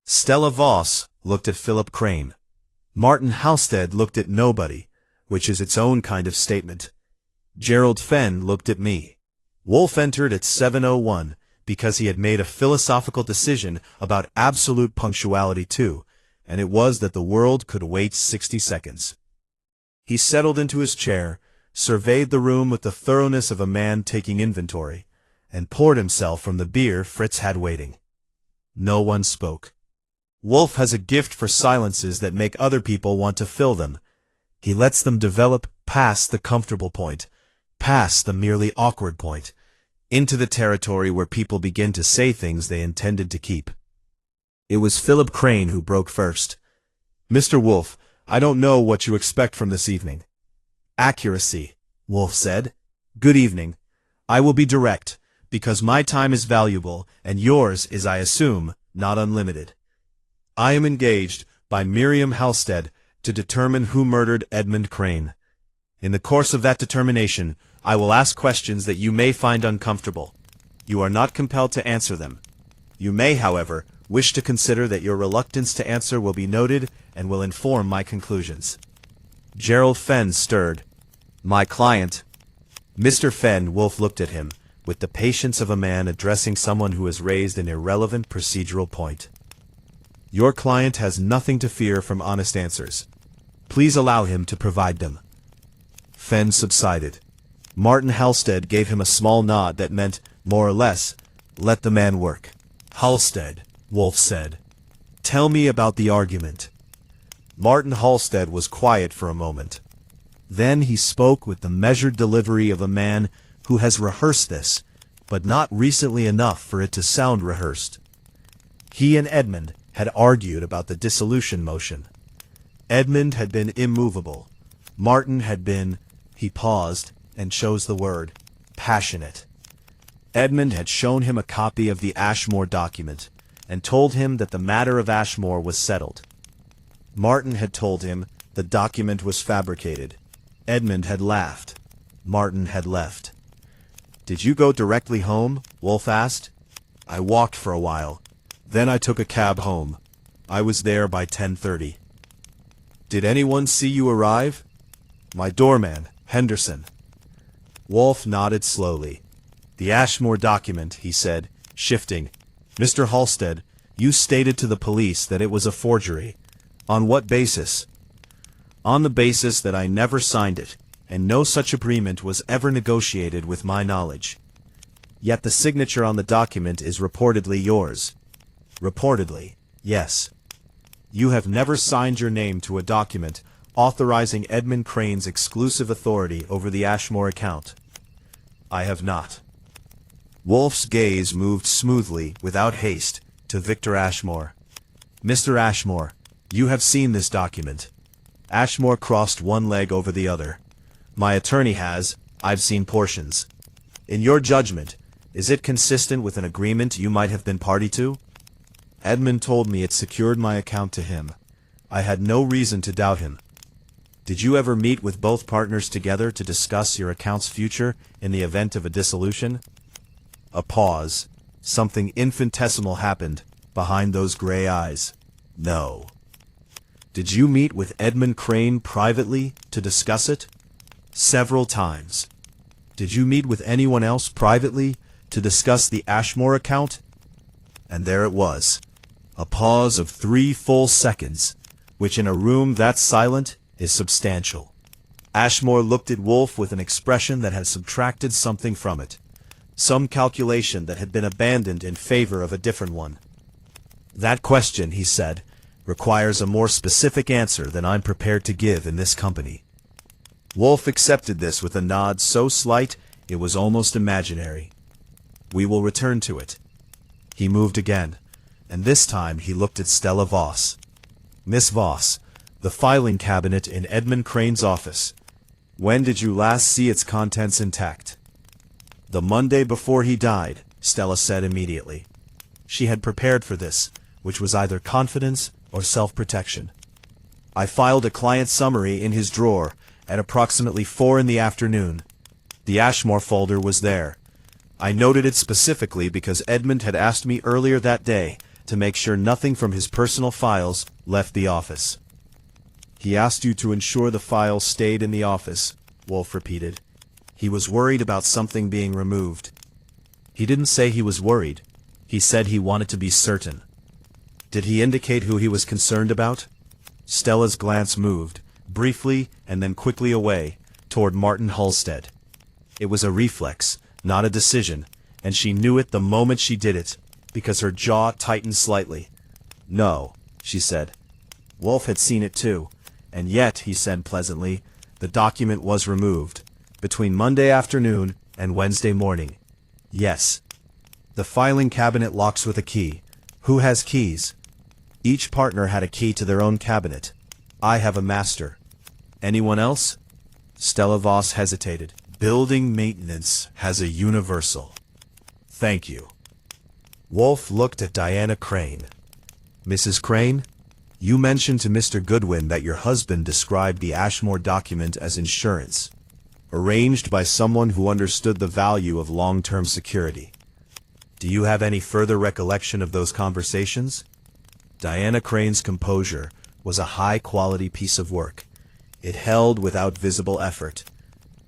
Stella Voss looked at Philip Crane. Martin Halstead looked at nobody, which is its own kind of statement. Gerald Fenn looked at me. Wolfe entered at 7:01 because he had made a philosophical decision about absolute punctuality too, and it was that the world could wait 60 seconds. He settled into his chair, surveyed the room with the thoroughness of a man taking inventory, and poured himself from the beer Fritz had waiting. No one spoke. Wolfe has a gift for silences that make other people want to fill them. He lets them develop past the comfortable point, past the merely awkward point, into the territory where people begin to say things they intended to keep. It was Philip Crane who broke first. "Mr. Wolfe, I don't know what you expect from this evening." "Accuracy," Wolfe said. "Good evening. I will be direct, because my time is valuable, and yours is, I assume, not unlimited. I am engaged by Miriam Halstead to determine who murdered Edmund Crane. In the course of that determination, I will ask questions that you may find uncomfortable. You are not compelled to answer them. You may, however, wish to consider that your reluctance to answer will be noted and will inform my conclusions." Gerald Fenn stirred. "My client." "Mr. Fenn," Wolfe looked at him, with the patience of a man addressing someone who has raised an irrelevant procedural point. "Your client has nothing to fear from honest answers. Please allow him to provide them." Fenn subsided. Martin Halstead gave him a small nod that meant, more or less, let the man work. "Halstead," Wolfe said, "tell me about the argument." Martin Halstead was quiet for a moment. Then he spoke with the measured delivery of a man who has rehearsed this, but not recently enough for it to sound rehearsed. He and Edmund had argued about the dissolution motion. Edmund had been immovable. Martin had been, he paused and chose the word, passionate. Edmund had shown him a copy of the Ashmore document, and told him that the matter of Ashmore was settled. Martin had told him the document was fabricated. Edmund had laughed. Martin had left. "Did you go directly home?" Wolfe asked. "I walked for a while. Then I took a cab home. I was there by 10:30. "Did anyone see you arrive?" "My doorman, Henderson." Wolfe nodded slowly. "The Ashmore document," he said, shifting. "Mr. Halstead, you stated to the police that it was a forgery. On what basis?" "On the basis that I never signed it, and no such agreement was ever negotiated with my knowledge." "Yet the signature on the document is reportedly yours." "Reportedly, yes." "You have never signed your name to a document authorizing Edmund Crane's exclusive authority over the Ashmore account." "I have not." Wolfe's gaze moved smoothly, without haste, to Victor Ashmore. "Mr. Ashmore, you have seen this document." Ashmore crossed one leg over the other. "My attorney has. I've seen portions. In your judgment, is it consistent with an agreement you might have been party to?" "Edmund told me it secured my account to him. I had no reason to doubt him." "Did you ever meet with both partners together to discuss your account's future in the event of a dissolution?" A pause. Something infinitesimal happened behind those gray eyes. "No." "Did you meet with Edmund Crane privately to discuss it?" "Several times." "Did you meet with anyone else privately to discuss the Ashmore account?" And there it was. A pause of 3 full seconds, which in a room that silent is substantial. Ashmore looked at Wolfe with an expression that had subtracted something from it. Some calculation that had been abandoned in favor of a different one. "That question," he said, "requires a more specific answer than I'm prepared to give in this company." Wolfe accepted this with a nod so slight it was almost imaginary. "We will return to it." He moved again, and this time he looked at Stella Voss. "Miss Voss, the filing cabinet in Edmund Crane's office. When did you last see its contents intact?" "The Monday before he died," Stella said immediately. She had prepared for this, which was either confidence or self-protection. "I filed a client summary in his drawer at approximately 4 in the afternoon. The Ashmore folder was there. I noted it specifically because Edmund had asked me earlier that day to make sure nothing from his personal files left the office." "He asked you to ensure the files stayed in the office," Wolfe repeated. "He was worried about something being removed." "He didn't say he was worried. He said he wanted to be certain." "Did he indicate who he was concerned about?" Stella's glance moved, briefly and then quickly away, toward Martin Halstead. It was a reflex, not a decision, and she knew it the moment she did it, because her jaw tightened slightly. "No," she said. Wolfe had seen it too, and yet, he said pleasantly, the document was removed, between Monday afternoon and Wednesday morning. "Yes." "The filing cabinet locks with a key. Who has keys?" "Each partner had a key to their own cabinet. I have a master." "Anyone else?" Stella Voss hesitated. "Building maintenance has a universal." "Thank you." Wolfe looked at Diana Crane. "Mrs. Crane, you mentioned to Mr. Goodwin that your husband described the Ashmore document as insurance, arranged by someone who understood the value of long-term security. Do you have any further recollection of those conversations?" Diana Crane's composure was a high-quality piece of work. It held without visible effort,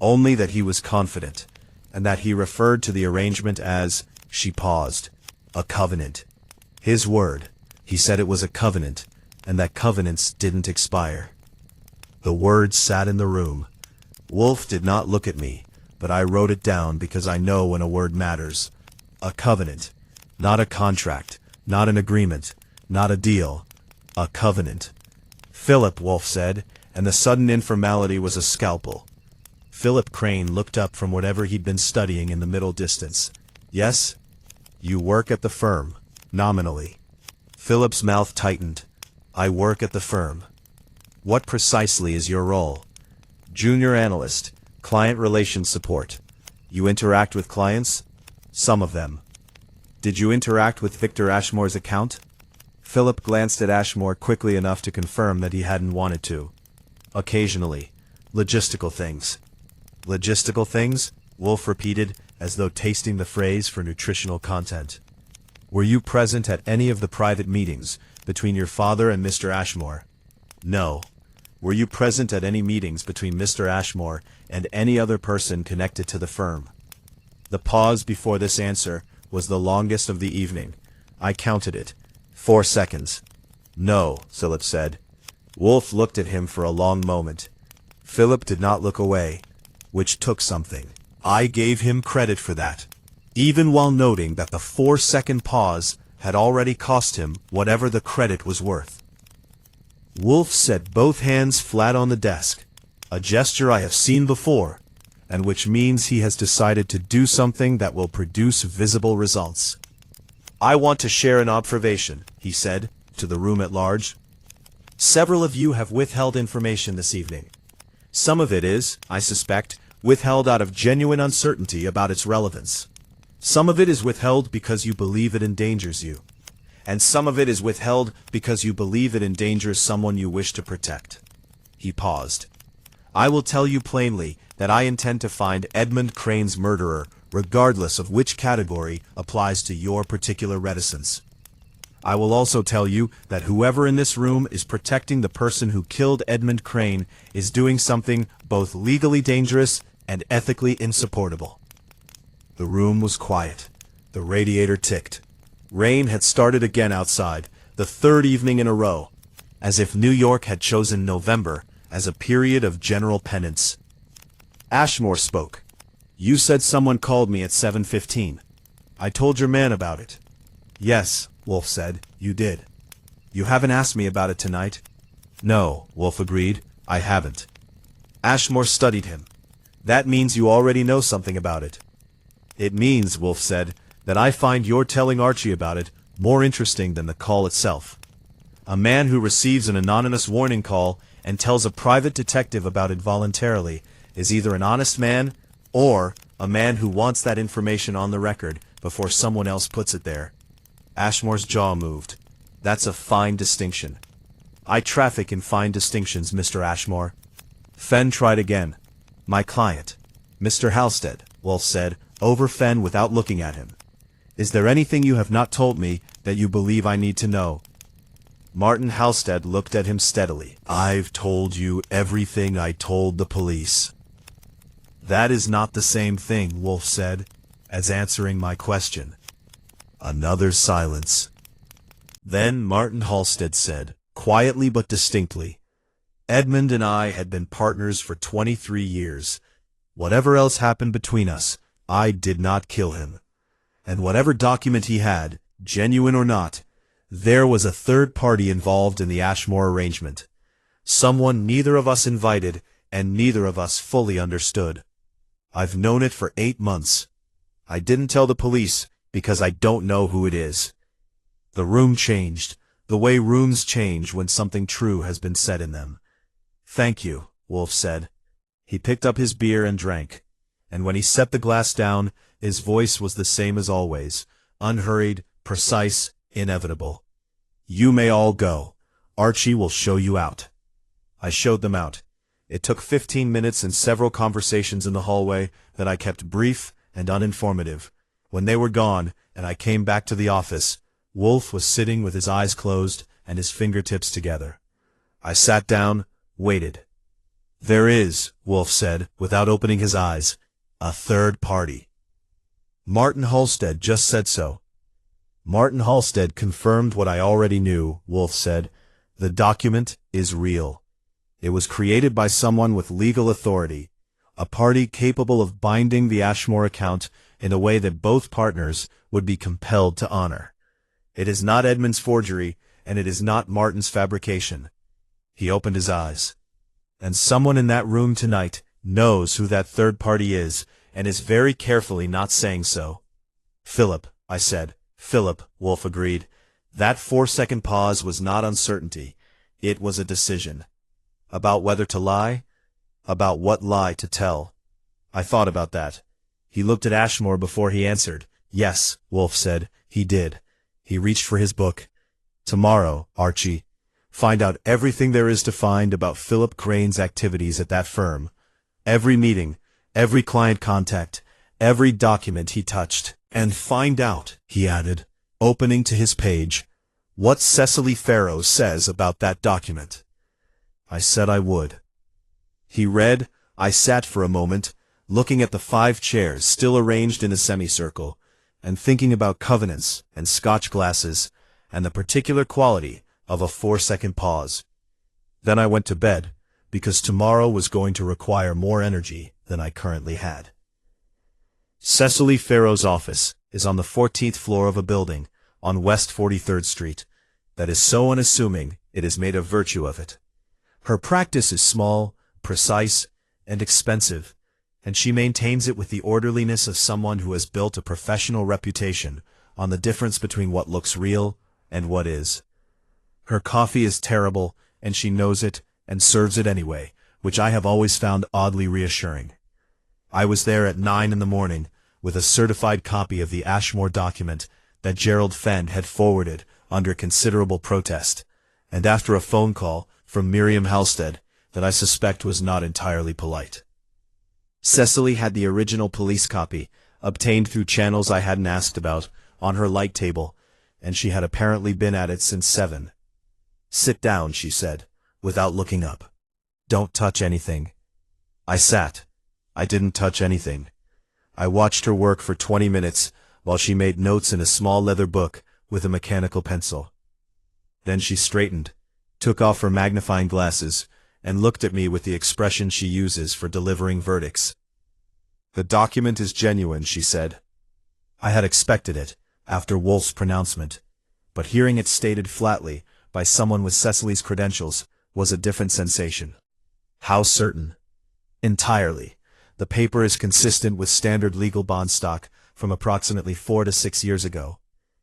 only that he was confident, and that he referred to the arrangement as, she paused, a covenant. His word. He said it was a covenant, and that covenants didn't expire. The words sat in the room. Wolfe did not look at me, but I wrote it down because I know when a word matters. A covenant, not a contract, not an agreement, not a deal. A covenant. "Philip," Wolfe said, and the sudden informality was a scalpel. Philip Crane looked up from whatever he'd been studying in the middle distance. "Yes?" "You work at the firm, nominally." Philip's mouth tightened. "I work at the firm." "What precisely is your role?" "Junior analyst, client relations support." "You interact with clients?" "Some of them." "Did you interact with Victor Ashmore's account?" Philip glanced at Ashmore quickly enough to confirm that he hadn't wanted to. "Occasionally. Logistical things." "Logistical things?" Wolfe repeated, as though tasting the phrase for nutritional content. "Were you present at any of the private meetings between your father and Mr. Ashmore?" "No." "Were you present at any meetings between Mr. Ashmore and any other person connected to the firm?" The pause before this answer was the longest of the evening. I counted it. 4 seconds. "No," Philip said. Wolfe looked at him for a long moment. Philip did not look away, which took something. I gave him credit for that, even while noting that the 4-second pause had already cost him whatever the credit was worth. Wolfe set both hands flat on the desk, a gesture I have seen before, and which means he has decided to do something that will produce visible results. "I want to share an observation," he said, to the room at large. "Several of you have withheld information this evening. Some of it is, I suspect, withheld out of genuine uncertainty about its relevance. Some of it is withheld because you believe it endangers you. And some of it is withheld because you believe it endangers someone you wish to protect." He paused. "I will tell you plainly that I intend to find Edmund Crane's murderer, regardless of which category applies to your particular reticence. I will also tell you that whoever in this room is protecting the person who killed Edmund Crane is doing something both legally dangerous and ethically insupportable." The room was quiet. The radiator ticked. Rain had started again outside, the third evening in a row, as if New York had chosen November as a period of general penance. Ashmore spoke. "You said someone called me at 7:15. I told your man about it." "Yes," Wolfe said, "you did." "You haven't asked me about it tonight?" "No," Wolfe agreed, "I haven't." Ashmore studied him. "That means you already know something about it." "It means," Wolfe said, "that I find your telling Archie about it more interesting than the call itself. A man who receives an anonymous warning call and tells a private detective about it voluntarily is either an honest man or a man who wants that information on the record before someone else puts it there." Ashmore's jaw moved. "That's a fine distinction." "I traffic in fine distinctions, Mr. Ashmore." Fenn tried again. "My client, Mr. Halstead," Wolfe said, over Fenn without looking at him. "Is there anything you have not told me that you believe I need to know?" Martin Halstead looked at him steadily. "I've told you everything I told the police." "That is not the same thing," Wolfe said, "as answering my question." Another silence. Then Martin Halstead said, quietly but distinctly, "Edmund and I had been partners for 23 years. Whatever else happened between us, I did not kill him. And whatever document he had, genuine or not, there was a third party involved in the Ashmore arrangement. Someone neither of us invited and neither of us fully understood. I've known it for 8 months. I didn't tell the police because I don't know who it is." The room changed, the way rooms change when something true has been said in them. "Thank you," Wolfe said. He picked up his beer and drank, and when he set the glass down, his voice was the same as always, unhurried, precise, inevitable. "You may all go. Archie will show you out." I showed them out. It took 15 minutes and several conversations in the hallway that I kept brief and uninformative. When they were gone, and I came back to the office, Wolfe was sitting with his eyes closed and his fingertips together. I sat down, waited. "There is," Wolfe said, without opening his eyes, "a third party." "Martin Halstead just said so." "Martin Halstead confirmed what I already knew," Wolfe said. "The document is real. It was created by someone with legal authority, a party capable of binding the Ashmore account in a way that both partners would be compelled to honor. It is not Edmund's forgery, and it is not Martin's fabrication." He opened his eyes. "And someone in that room tonight knows who that third party is, and is very carefully not saying so." "Philip," I said. "Philip," Wolfe agreed. That 4-second pause was not uncertainty. It was a decision. About whether to lie? About what lie to tell? I thought about that. He looked at Ashmore before he answered. "Yes," Wolfe said, "he did." He reached for his book. "Tomorrow, Archie, find out everything there is to find about Philip Crane's activities at that firm. Every meeting, every client contact, every document he touched. And find out," he added, opening to his page, "what Cecily Farrow says about that document." I said I would. He read. I sat for a moment, looking at the 5 chairs still arranged in a semicircle, and thinking about covenants and Scotch glasses, and the particular quality of a 4-second pause. Then I went to bed, because tomorrow was going to require more energy than I currently had. Cecily Farrow's office is on the 14th floor of a building on West 43rd Street that is so unassuming it is made a virtue of it. Her practice is small, precise, and expensive, and she maintains it with the orderliness of someone who has built a professional reputation on the difference between what looks real and what is. Her coffee is terrible, and she knows it and serves it anyway, which I have always found oddly reassuring. I was there at 9 in the morning with a certified copy of the Ashmore document that Gerald Fenn had forwarded under considerable protest, and after a phone call from Miriam Halstead that I suspect was not entirely polite. Cecily had the original police copy, obtained through channels I hadn't asked about, on her light table, and she had apparently been at it since 7. "Sit down," she said, without looking up. "Don't touch anything." I sat. I didn't touch anything. I watched her work for 20 minutes while she made notes in a small leather book with a mechanical pencil. Then she straightened, took off her magnifying glasses, and looked at me with the expression she uses for delivering verdicts. "The document is genuine," she said. I had expected it, after Wolfe's pronouncement, but hearing it stated flatly, by someone with Cecily's credentials, was a different sensation. How certain? Entirely. The paper is consistent with standard legal bond stock from approximately 4 to 6 years ago.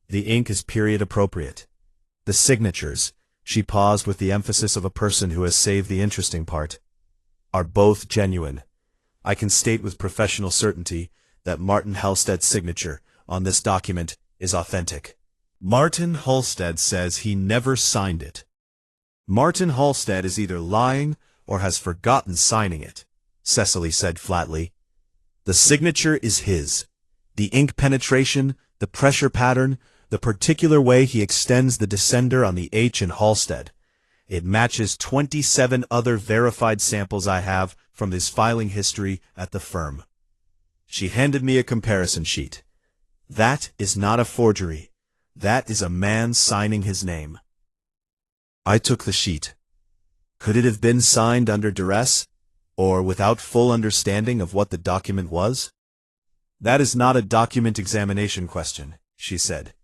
The ink is period appropriate. The signatures, she paused with the emphasis of a person who has saved the interesting part, are both genuine. I can state with professional certainty that Martin Halstead's signature on this document is authentic. Martin Halstead says he never signed it. Martin Halstead is either lying or has forgotten signing it, Cecily said flatly. The signature is his. The ink penetration, the pressure pattern, the particular way he extends the descender on the H in Halstead. It matches 27 other verified samples I have from his filing history at the firm. She handed me a comparison sheet. That is not a forgery. That is a man signing his name. I took the sheet. Could it have been signed under duress, or without full understanding of what the document was? That is not a document examination question, she said.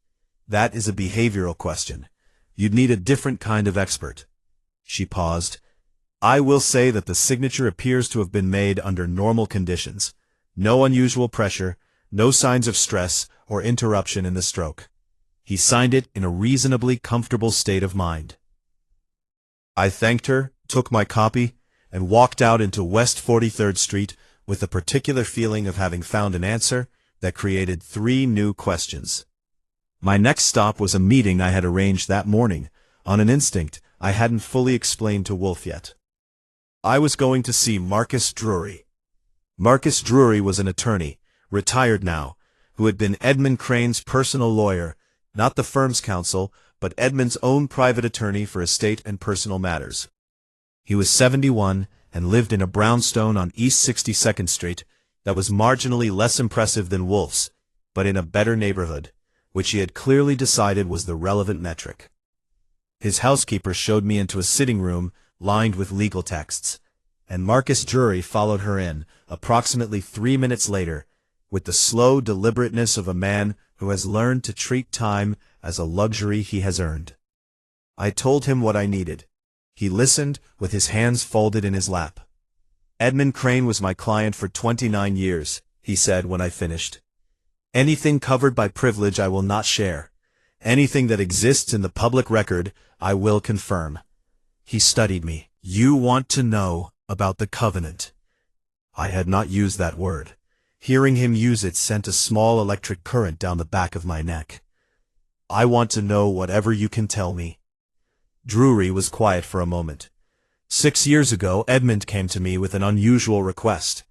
That is a behavioral question. You'd need a different kind of expert. She paused. I will say that the signature appears to have been made under normal conditions. No unusual pressure, no signs of stress or interruption in the stroke. He signed it in a reasonably comfortable state of mind. I thanked her, took my copy, and walked out into West 43rd Street with a particular feeling of having found an answer that created 3 new questions. My next stop was a meeting I had arranged that morning, on an instinct I hadn't fully explained to Wolfe yet. I was going to see Marcus Drury. Marcus Drury was an attorney, retired now, who had been Edmund Crane's personal lawyer, not the firm's counsel, but Edmund's own private attorney for estate and personal matters. He was 71 and lived in a brownstone on East 62nd Street that was marginally less impressive than Wolfe's, but in a better neighborhood, which he had clearly decided was the relevant metric. His housekeeper showed me into a sitting room lined with legal texts, and Marcus Drury followed her in, approximately 3 minutes later, with the slow deliberateness of a man who has learned to treat time as a luxury he has earned. I told him what I needed. He listened with his hands folded in his lap. Edmund Crane was my client for 29 years, he said when I finished. Anything covered by privilege I will not share. Anything that exists in the public record I will confirm. He studied me. You want to know about the covenant. I had not used that word. Hearing him use it sent a small electric current down the back of my neck. I want to know whatever you can tell me. Drury was quiet for a moment. 6 years ago, Edmund came to me with an unusual request.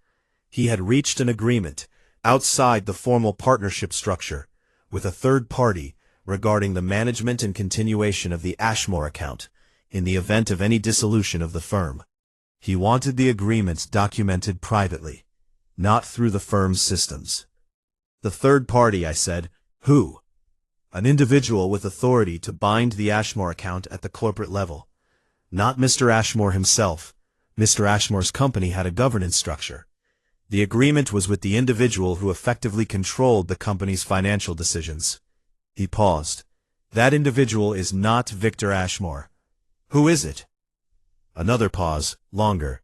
He had reached an agreement, outside the formal partnership structure, with a third party regarding the management and continuation of the Ashmore account, in the event of any dissolution of the firm. He wanted the agreements documented privately, not through the firm's systems. The third party, I said. Who? An individual with authority to bind the Ashmore account at the corporate level. Not Mr. Ashmore himself. Mr. Ashmore's company had a governance structure. The agreement was with the individual who effectively controlled the company's financial decisions. He paused. That individual is not Victor Ashmore. Who is it? Another pause, longer.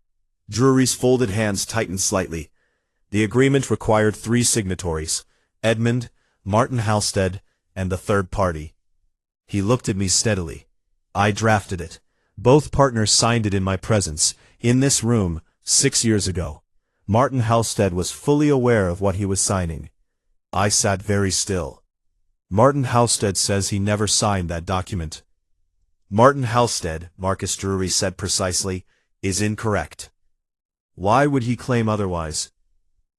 Drury's folded hands tightened slightly. The agreement required 3 signatories, Edmund, Martin Halstead, and the third party. He looked at me steadily. I drafted it. Both partners signed it in my presence, in this room, 6 years ago. Martin Halstead was fully aware of what he was signing. I sat very still. Martin Halstead says he never signed that document. Martin Halstead, Marcus Drury said precisely, is incorrect. Why would he claim otherwise?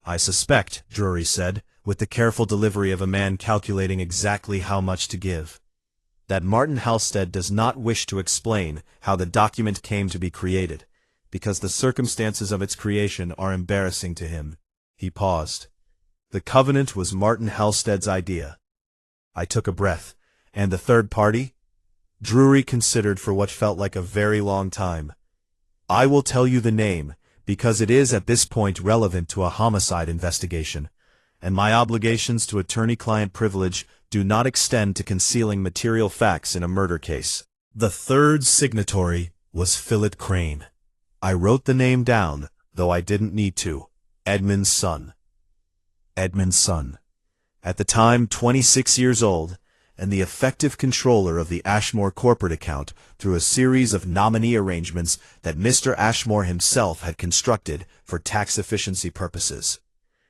I suspect, Drury said, with the careful delivery of a man calculating exactly how much to give, that Martin Halstead does not wish to explain how the document came to be created, because the circumstances of its creation are embarrassing to him. He paused. The covenant was Martin Halstead's idea. I took a breath, And the third party? Drury considered for what felt like a very long time. I will tell you the name, because it is at this point relevant to a homicide investigation, and my obligations to attorney-client privilege do not extend to concealing material facts in a murder case. The third signatory was Philip Crane. I wrote the name down, though I didn't need to. Edmund's son. Edmund's son. At the time 26 years old, and the effective controller of the Ashmore corporate account through a series of nominee arrangements that Mr. Ashmore himself had constructed for tax efficiency purposes.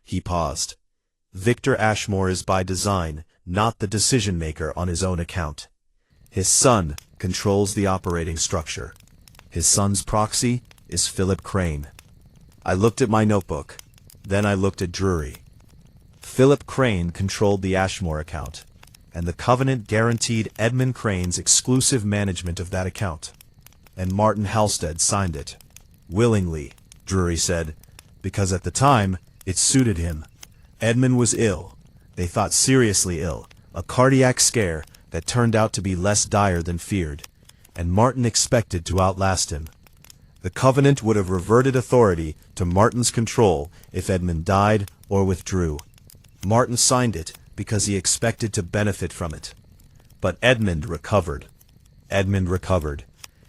He paused. Victor Ashmore is by design not the decision-maker on his own account. His son controls the operating structure. His son's proxy is Philip Crane. I looked at my notebook. Then I looked at Drury. Philip Crane controlled the Ashmore account, and the covenant guaranteed Edmund Crane's exclusive management of that account. And Martin Halstead signed it. Willingly, Drury said, because at the time, it suited him. Edmund was ill. They thought seriously ill, a cardiac scare that turned out to be less dire than feared, and Martin expected to outlast him. The covenant would have reverted authority to Martin's control if Edmund died or withdrew. Martin signed it because he expected to benefit from it. But Edmund recovered. Edmund recovered.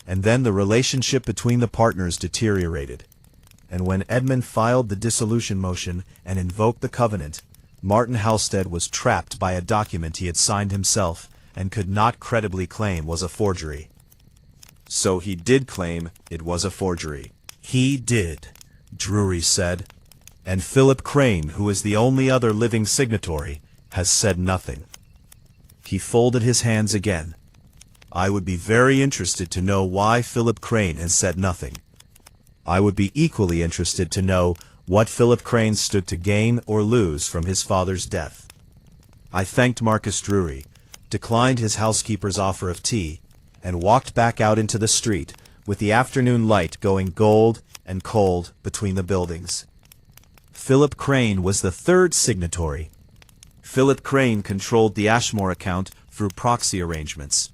And then the relationship between the partners deteriorated. And when Edmund filed the dissolution motion and invoked the covenant, Martin Halstead was trapped by a document he had signed himself and could not credibly claim was a forgery. So he did claim it was a forgery. He did, Drury said. And Philip Crane, who is the only other living signatory, has said nothing. He folded his hands again. I would be very interested to know why Philip Crane has said nothing. I would be equally interested to know what Philip Crane stood to gain or lose from his father's death. I thanked Marcus Drury, declined his housekeeper's offer of tea, and walked back out into the street, with the afternoon light going gold and cold between the buildings. Philip Crane was the third signatory. Philip Crane controlled the Ashmore account through proxy arrangements.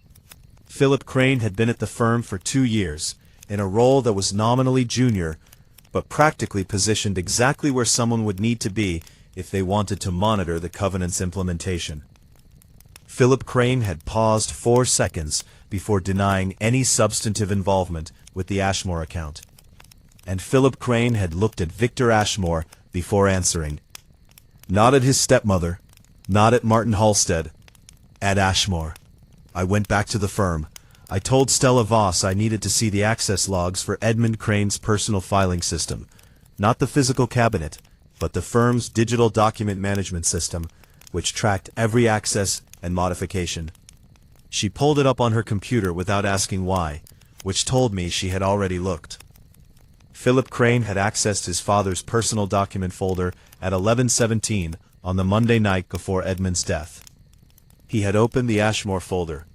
Philip Crane had been at the firm for 2 years, in a role that was nominally junior, but practically positioned exactly where someone would need to be if they wanted to monitor the covenant's implementation. Philip Crane had paused 4 seconds before denying any substantive involvement with the Ashmore account. And Philip Crane had looked at Victor Ashmore before answering. Not at his stepmother, not at Martin Halstead, at Ashmore. I went back to the firm. I told Stella Voss I needed to see the access logs for Edmund Crane's personal filing system, not the physical cabinet, but the firm's digital document management system, which tracked every access and modification. She pulled it up on her computer without asking why, which told me she had already looked. Philip Crane had accessed his father's personal document folder at 11:17 on the Monday night before Edmund's death. He had opened the Ashmore folder.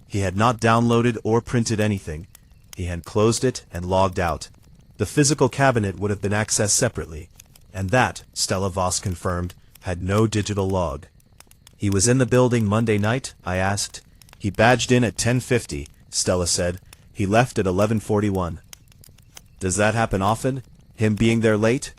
He had not downloaded or printed anything. He had closed it and logged out. The physical cabinet would have been accessed separately, and that, Stella Voss confirmed, had no digital log. He was in the building Monday night? I asked. He badged in at 10:50, Stella said. He left at 11:41. Does that happen often, him being there late?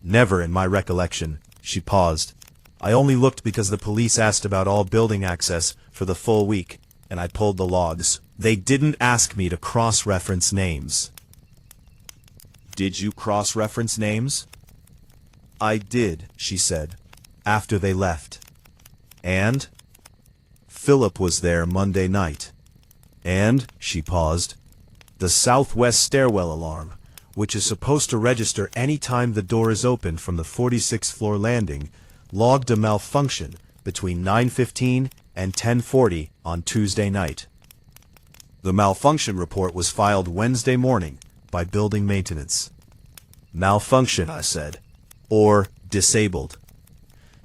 Never in my recollection. She paused. I only looked because the police asked about all building access for the full week, and I pulled the logs. They didn't ask me to cross-reference names. Did you cross-reference names? I did, she said, after they left. And? Philip was there Monday night. And, she paused, the southwest stairwell alarm, which is supposed to register any time the door is opened from the 46th floor landing, logged a malfunction between 9:15 and 10:40 on Tuesday night. The malfunction report was filed Wednesday morning by building maintenance. Malfunction, I said, or disabled.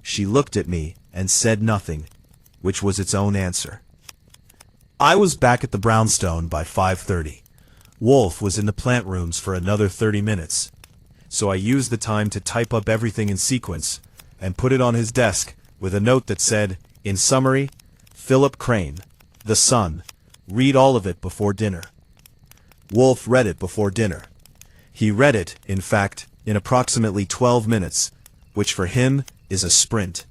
She looked at me and said nothing, which was its own answer. I was back at the brownstone by 5:30. Wolfe was in the plant rooms for another 30 minutes, so I used the time to type up everything in sequence and put it on his desk with a note that said, in summary, Philip Crane, The Sun. Read all of it before dinner. Wolfe read it before dinner. He read it, in fact, in approximately 12 minutes, which for him is a sprint.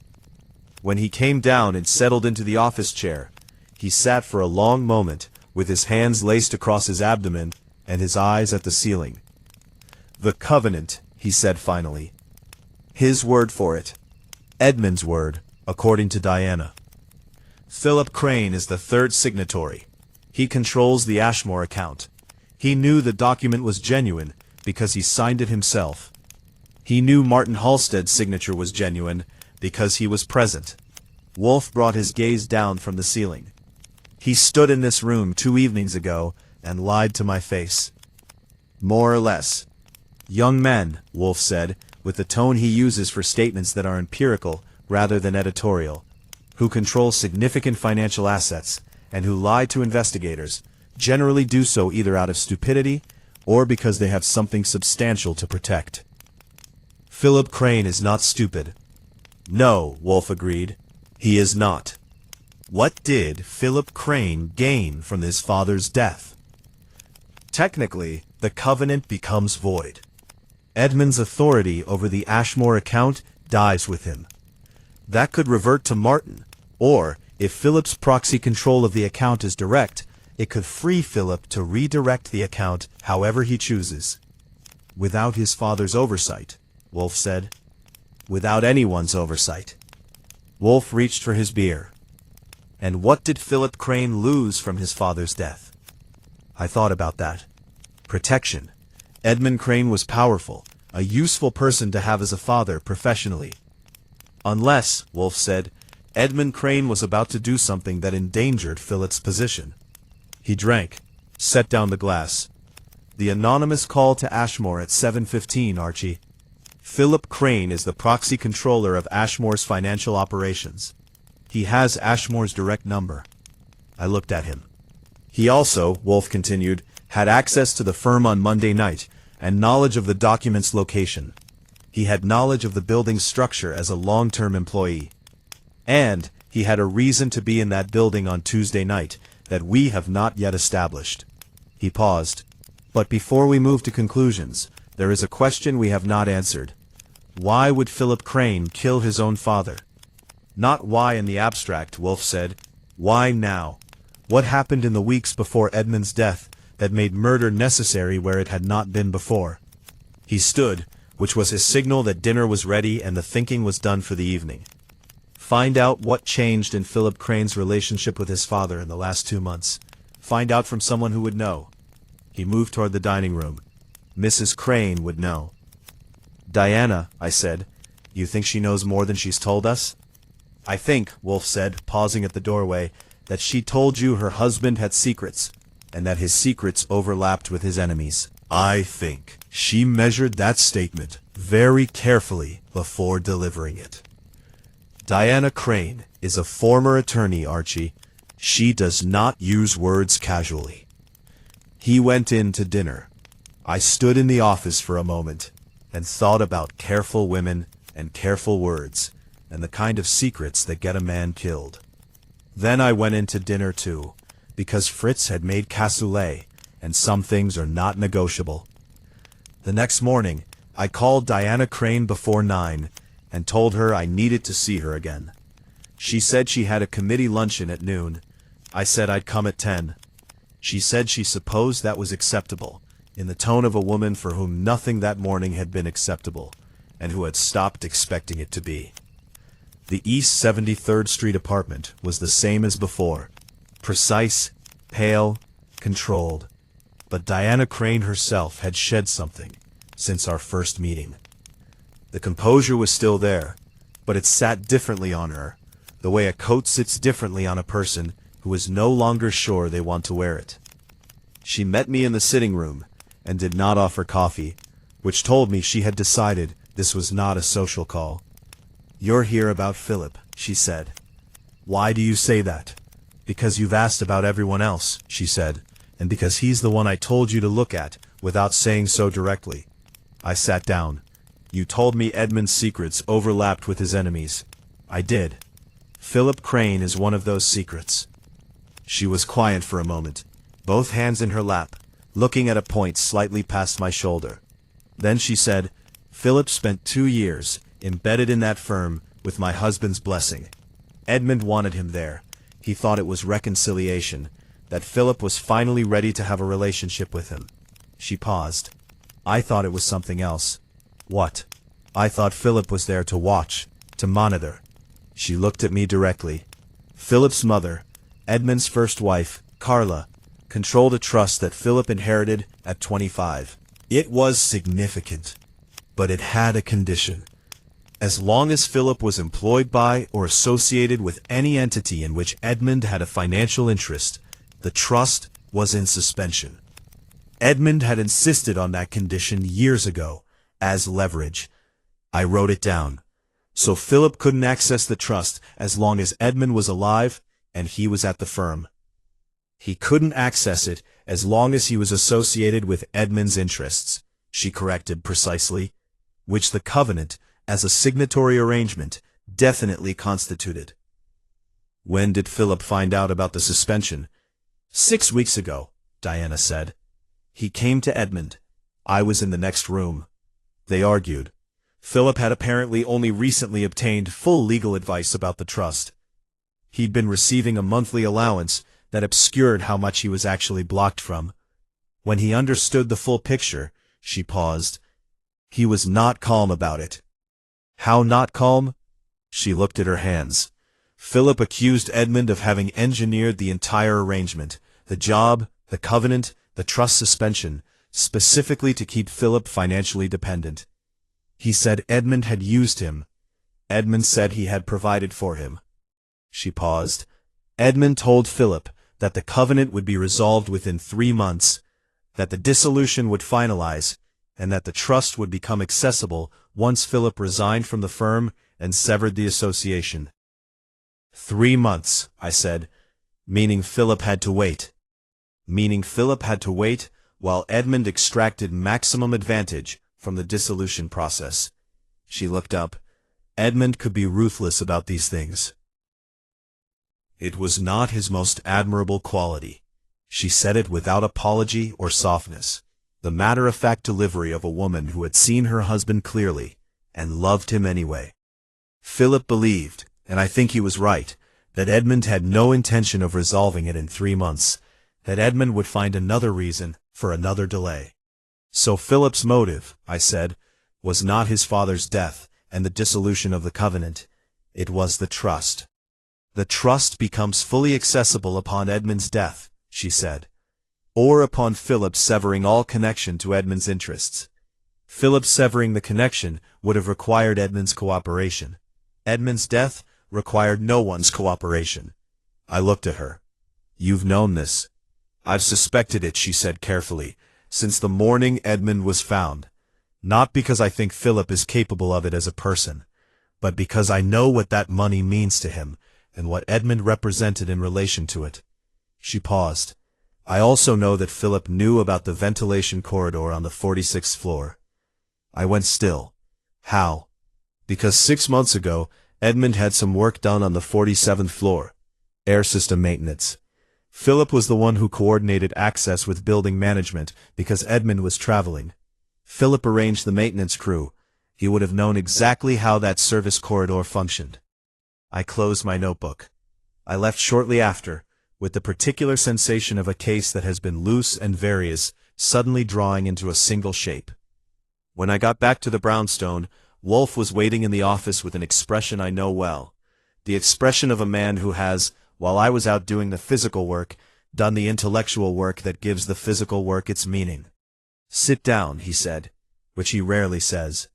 When he came down and settled into the office chair, he sat for a long moment, with his hands laced across his abdomen and his eyes at the ceiling. "The Covenant," he said finally. His word for it. Edmund's word, according to Diana. Philip Crane is the third signatory. He controls the Ashmore account. He knew the document was genuine because he signed it himself. He knew Martin Halstead's signature was genuine because he was present. Wolfe brought his gaze down from the ceiling. He stood in this room 2 evenings ago and lied to my face. More or less. Young men, Wolfe said, with the tone he uses for statements that are empirical rather than editorial, who control significant financial assets and who lie to investigators, generally do so either out of stupidity or because they have something substantial to protect. Philip Crane is not stupid. No, Wolfe agreed. He is not. What did Philip Crane gain from his father's death? Technically, the covenant becomes void. Edmund's authority over the Ashmore account dies with him. That could revert to Martin, or, if Philip's proxy control of the account is direct, it could free Philip to redirect the account however he chooses. Without his father's oversight, Wolfe said. Without anyone's oversight. Wolfe reached for his beer. And what did Philip Crane lose from his father's death? I thought about that. Protection. Edmund Crane was powerful, a useful person to have as a father professionally. Unless, Wolfe said, Edmund Crane was about to do something that endangered Philip's position. He drank, set down the glass. The anonymous call to Ashmore at 7:15, Archie. Philip Crane is the proxy controller of Ashmore's financial operations. He has Ashmore's direct number. I looked at him. He also, Wolfe continued, had access to the firm on Monday night and knowledge of the document's location. He had knowledge of the building's structure as a long-term employee. And he had a reason to be in that building on Tuesday night that we have not yet established. He paused. But before we move to conclusions, there is a question we have not answered. Why would Philip Crane kill his own father? Not why in the abstract, Wolfe said. Why now? What happened in the weeks before Edmund's death that made murder necessary where it had not been before? He stood, which was his signal that dinner was ready and the thinking was done for the evening. Find out what changed in Philip Crane's relationship with his father in the last 2 months. Find out from someone who would know. He moved toward the dining room. Mrs. Crane would know. Diana, I said, you think she knows more than she's told us? I think, Wolfe said, pausing at the doorway, that she told you her husband had secrets, and that his secrets overlapped with his enemies. I think she measured that statement very carefully before delivering it. Diana Crane is a former attorney, Archie. She does not use words casually. He went in to dinner. I stood in the office for a moment and thought about careful women and careful words and the kind of secrets that get a man killed. Then I went in to dinner too, because Fritz had made cassoulet, and some things are not negotiable. The next morning, I called Diana Crane before 9 and told her I needed to see her again. She said she had a committee luncheon at noon. I said I'd come at 10. She said she supposed that was acceptable, in the tone of a woman for whom nothing that morning had been acceptable, and who had stopped expecting it to be. The East 73rd Street apartment was the same as before, precise, pale, controlled. But Diana Crane herself had shed something since our first meeting. The composure was still there, but it sat differently on her, the way a coat sits differently on a person who is no longer sure they want to wear it. She met me in the sitting room and did not offer coffee, which told me she had decided this was not a social call. You're here about Philip, she said. Why do you say that? Because you've asked about everyone else, she said, and because he's the one I told you to look at without saying so directly. I sat down. You told me Edmund's secrets overlapped with his enemies. I did. Philip Crane is one of those secrets. She was quiet for a moment, both hands in her lap, looking at a point slightly past my shoulder. Then she said, Philip spent 2 years, embedded in that firm, with my husband's blessing. Edmund wanted him there. He thought it was reconciliation, that Philip was finally ready to have a relationship with him. She paused. I thought it was something else. What? I thought Philip was there to watch, to monitor. She looked at me directly. Philip's mother, Edmund's first wife, Carla, controlled a trust that Philip inherited at 25. It was significant, but it had a condition. As long as Philip was employed by or associated with any entity in which Edmund had a financial interest, the trust was in suspension. Edmund had insisted on that condition years ago, as leverage. I wrote it down. So Philip couldn't access the trust as long as Edmund was alive and he was at the firm. He couldn't access it as long as he was associated with Edmund's interests, she corrected precisely, which the covenant, as a signatory arrangement, definitely constituted. When did Philip find out about the suspension? 6 weeks ago, Diana said. He came to Edmund. I was in the next room. They argued. Philip had apparently only recently obtained full legal advice about the trust. He'd been receiving a monthly allowance that obscured how much he was actually blocked from. When he understood the full picture, she paused. He was not calm about it. How not calm? She looked at her hands. Philip accused Edmund of having engineered the entire arrangement, the job, the covenant, the trust suspension, specifically to keep Philip financially dependent. He said Edmund had used him. Edmund said he had provided for him. She paused. Edmund told Philip that the covenant would be resolved within 3 months, that the dissolution would finalize, and that the trust would become accessible once Philip resigned from the firm and severed the association. 3 months, I said, meaning Philip had to wait. Meaning Philip had to wait while Edmund extracted maximum advantage from the dissolution process. She looked up. Edmund could be ruthless about these things. It was not his most admirable quality. She said it without apology or softness, the matter-of-fact delivery of a woman who had seen her husband clearly and loved him anyway. Philip believed, and I think he was right, that Edmund had no intention of resolving it in 3 months, that Edmund would find another reason for another delay. So Philip's motive, I said, was not his father's death and the dissolution of the covenant. It was the trust. The trust becomes fully accessible upon Edmund's death, she said, or upon Philip severing all connection to Edmund's interests. Philip severing the connection would have required Edmund's cooperation. Edmund's death required no one's cooperation. I looked at her. You've known this. I've suspected it, she said carefully, since the morning Edmund was found. Not because I think Philip is capable of it as a person, but because I know what that money means to him and what Edmund represented in relation to it. She paused. I also know that Philip knew about the ventilation corridor on the 46th floor. I went still. How? Because 6 months ago, Edmund had some work done on the 47th floor. Air system maintenance. Philip was the one who coordinated access with building management because Edmund was traveling. Philip arranged the maintenance crew. He would have known exactly how that service corridor functioned. I closed my notebook. I left shortly after, with the particular sensation of a case that has been loose and various, suddenly drawing into a single shape. When I got back to the brownstone, Wolfe was waiting in the office with an expression I know well. The expression of a man who has, while I was out doing the physical work, done the intellectual work that gives the physical work its meaning. Sit down, he said, which he rarely says.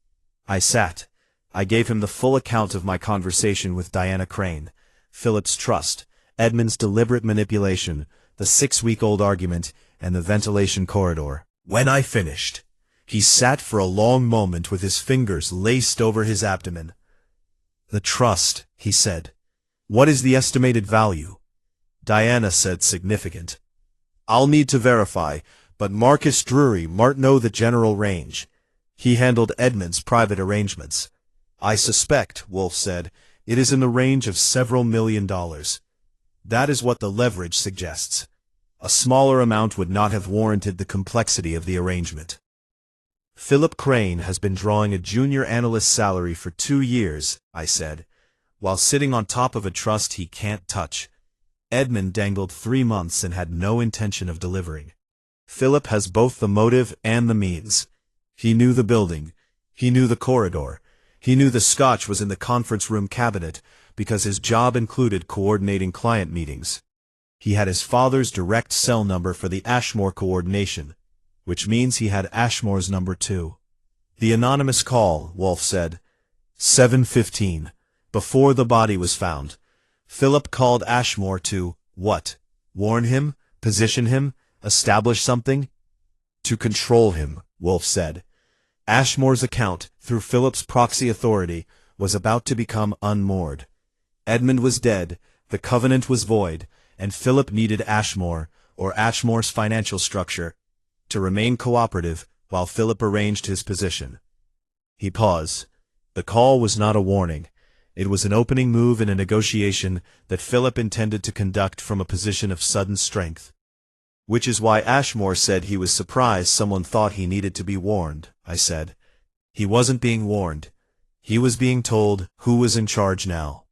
I sat. I gave him the full account of my conversation with Diana Crane, Philip's trust, Edmund's deliberate manipulation, the 6-week-old argument, and the ventilation corridor. When I finished, he sat for a long moment with his fingers laced over his abdomen. The trust, he said. What is the estimated value? Diana said significant. I'll need to verify, but Marcus Drury might know the general range. He handled Edmund's private arrangements. I suspect, Wolfe said, It is in the range of several $1,000,000. That is what the leverage suggests. A smaller amount would not have warranted the complexity of the arrangement. Philip Crane has been drawing a junior analyst salary for 2 years, I said, while sitting on top of a trust he can't touch. Edmund dangled 3 months and had no intention of delivering. Philip has both the motive and the means. He knew the building. He knew the corridor. He knew the scotch was in the conference room cabinet because his job included coordinating client meetings. He had his father's direct cell number for the Ashmore coordination, which means he had Ashmore's number too. The anonymous call, Wolfe said. 7:15. Before the body was found. Philip called Ashmore to, what? Warn him? Position him? Establish something? To control him, Wolfe said. Ashmore's account, through Philip's proxy authority, was about to become unmoored. Edmund was dead, the covenant was void, and Philip needed Ashmore, or Ashmore's financial structure, to remain cooperative while Philip arranged his position. He paused. The call was not a warning. It was an opening move in a negotiation that Philip intended to conduct from a position of sudden strength. Which is why Ashmore said he was surprised someone thought he needed to be warned, I said. He wasn't being warned. He was being told who was in charge now.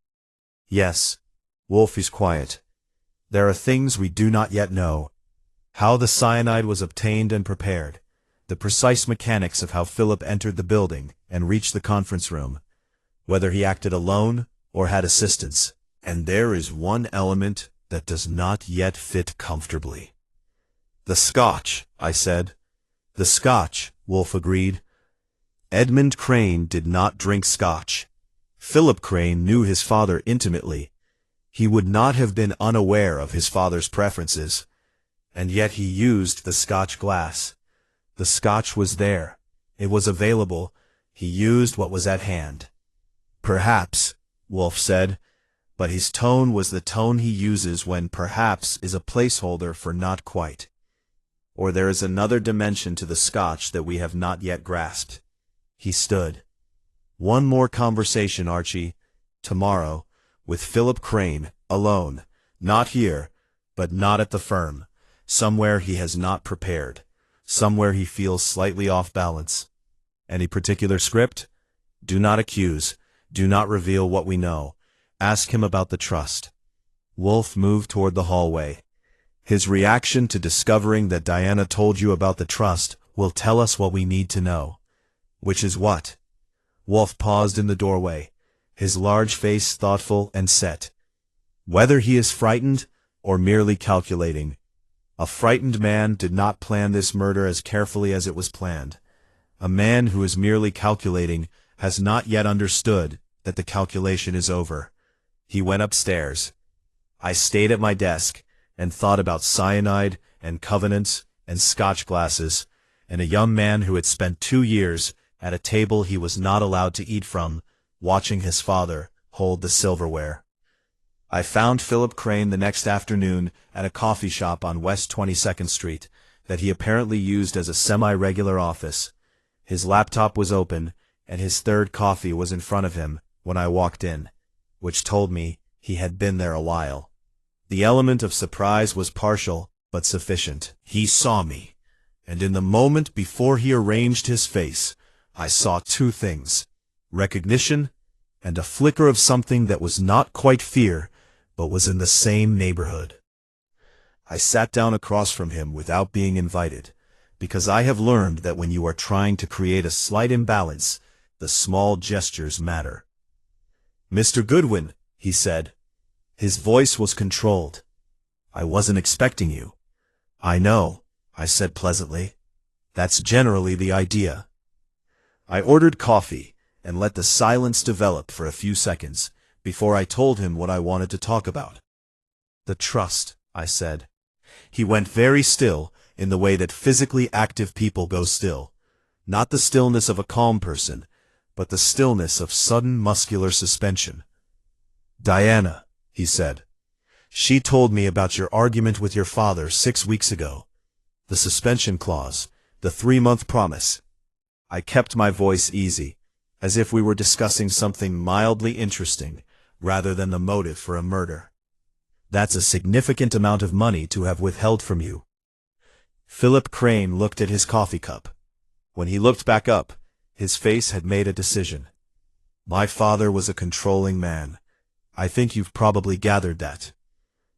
Yes. Wolfe is quiet. There are things we do not yet know. How the cyanide was obtained and prepared. The precise mechanics of how Philip entered the building and reached the conference room. Whether he acted alone or had assistance. And there is one element that does not yet fit comfortably. The scotch, I said. The scotch, Wolfe agreed. Edmund Crane did not drink scotch. Philip Crane knew his father intimately. He would not have been unaware of his father's preferences. And yet he used the scotch glass. The scotch was there. It was available. He used what was at hand. Perhaps, Wolfe said, but his tone was the tone he uses when perhaps is a placeholder for not quite. Or there is another dimension to the scotch that we have not yet grasped. He stood. One more conversation, Archie. Tomorrow, with Philip Crane, alone. Not here, but not at the firm. Somewhere he has not prepared. Somewhere he feels slightly off balance. Any particular script? Do not accuse. Do not reveal what we know. Ask him about the trust. Wolfe moved toward the hallway. His reaction to discovering that Diana told you about the trust will tell us what we need to know. Which is what? Wolfe paused in the doorway, his large face thoughtful and set. Whether he is frightened or merely calculating. A frightened man did not plan this murder as carefully as it was planned. A man who is merely calculating has not yet understood that the calculation is over. He went upstairs. I stayed at my desk and thought about cyanide and covenants and scotch glasses, and a young man who had spent 2 years at a table he was not allowed to eat from, watching his father hold the silverware. I found Philip Crane the next afternoon at a coffee shop on West 22nd Street that he apparently used as a semi-regular office. His laptop was open, and his third coffee was in front of him when I walked in, which told me he had been there a while. The element of surprise was partial, but sufficient. He saw me, and in the moment before he arranged his face, I saw 2 things, recognition and a flicker of something that was not quite fear, but was in the same neighborhood. I sat down across from him without being invited, because I have learned that when you are trying to create a slight imbalance, the small gestures matter. Mr. Goodwin, he said. His voice was controlled. I wasn't expecting you. I know, I said pleasantly. That's generally the idea. I ordered coffee and let the silence develop for a few seconds before I told him what I wanted to talk about. The trust, I said. He went very still in the way that physically active people go still. Not the stillness of a calm person, but the stillness of sudden muscular suspension. Diana, he said. She told me about your argument with your father 6 weeks ago. The suspension clause, the 3-month promise. I kept my voice easy, as if we were discussing something mildly interesting, rather than the motive for a murder. That's a significant amount of money to have withheld from you. Philip Crane looked at his coffee cup. When he looked back up, his face had made a decision. My father was a controlling man. I think you've probably gathered that.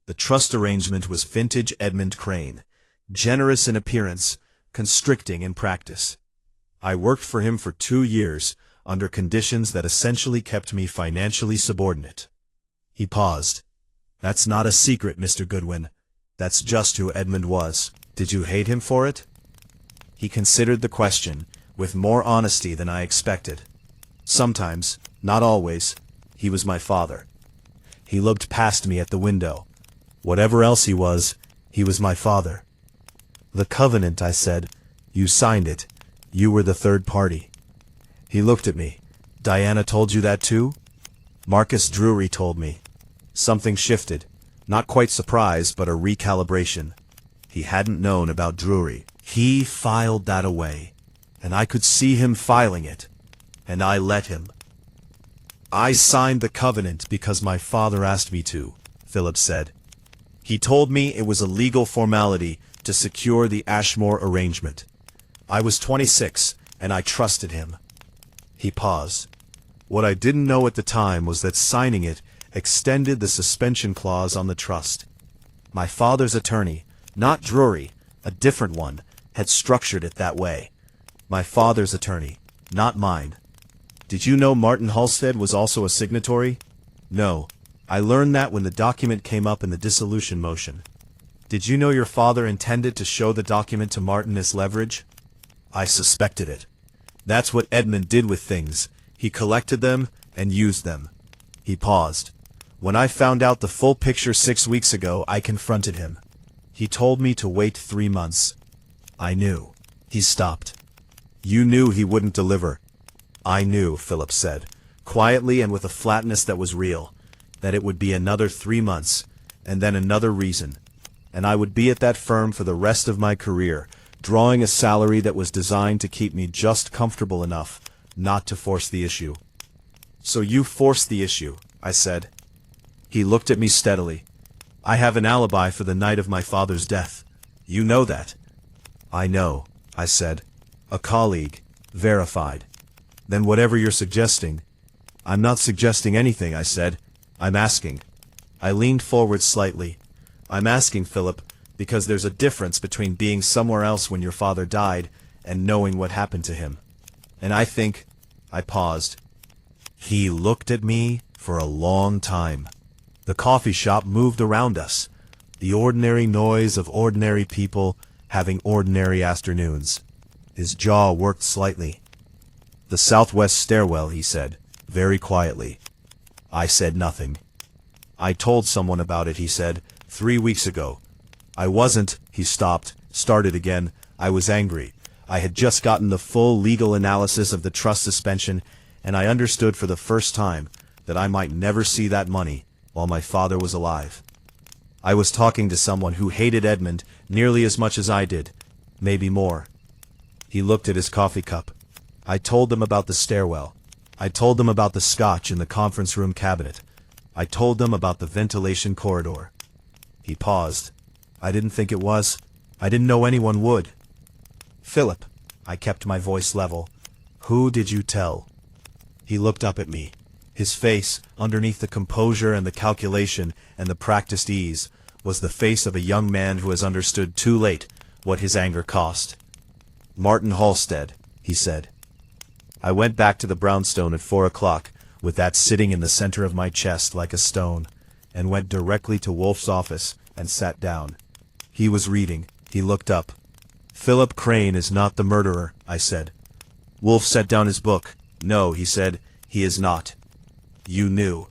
The trust arrangement was vintage Edmund Crane, generous in appearance, constricting in practice. I worked for him for 2 years, under conditions that essentially kept me financially subordinate. He paused. That's not a secret, Mr. Goodwin. That's just who Edmund was. Did you hate him for it? He considered the question, with more honesty than I expected. Sometimes, not always, he was my father. He looked past me at the window. Whatever else he was my father. The covenant, I said. You signed it. You were the third party. He looked at me. Diana told you that too? Marcus Drury told me. Something shifted. Not quite surprise, but a recalibration. He hadn't known about Drury. He filed that away, and I could see him filing it, and I let him. I signed the covenant because my father asked me to, Philip said. He told me it was a legal formality to secure the Ashmore arrangement. I was 26, and I trusted him. He paused. What I didn't know at the time was that signing it extended the suspension clause on the trust. My father's attorney, not Drury, a different one, had structured it that way. My father's attorney, not mine. Did you know Martin Halstead was also a signatory? No. I learned that when the document came up in the dissolution motion. Did you know your father intended to show the document to Martin as leverage? I suspected it. That's what Edmund did with things. He collected them and used them. He paused. When I found out the full picture 6 weeks ago, I confronted him. He told me to wait 3 months. I knew. He stopped. You knew he wouldn't deliver. I knew, Philip said, quietly and with a flatness that was real, that it would be another 3 months, and then another reason, and I would be at that firm for the rest of my career, drawing a salary that was designed to keep me just comfortable enough not to force the issue. So you forced the issue, I said. He looked at me steadily. I have an alibi for the night of my father's death. You know that. I know, I said. A colleague. Verified. Then whatever you're suggesting. I'm not suggesting anything, I said. I'm asking. I leaned forward slightly. I'm asking, Philip, because there's a difference between being somewhere else when your father died and knowing what happened to him. And I think... I paused. He looked at me for a long time. The coffee shop moved around us. The ordinary noise of ordinary people having ordinary afternoons. His jaw worked slightly. The southwest stairwell, he said, very quietly. I said nothing. I told someone about it, he said, 3 weeks ago. I wasn't, he stopped, started again. I was angry. I had just gotten the full legal analysis of the trust suspension, and I understood for the first time that I might never see that money while my father was alive. I was talking to someone who hated Edmund nearly as much as I did, maybe more. He looked at his coffee cup. I told them about the stairwell. I told them about the scotch in the conference room cabinet. I told them about the ventilation corridor. He paused. I didn't think it was. I didn't know anyone would. Philip, I kept my voice level. Who did you tell? He looked up at me. His face, underneath the composure and the calculation and the practiced ease, was the face of a young man who has understood too late what his anger cost. Martin Halstead, he said. I went back to the brownstone at 4 o'clock, with that sitting in the center of my chest like a stone, and went directly to Wolfe's office and sat down. He was reading. He looked up. Philip Crane is not the murderer, I said. Wolfe set down his book. No, he said, he is not. You knew.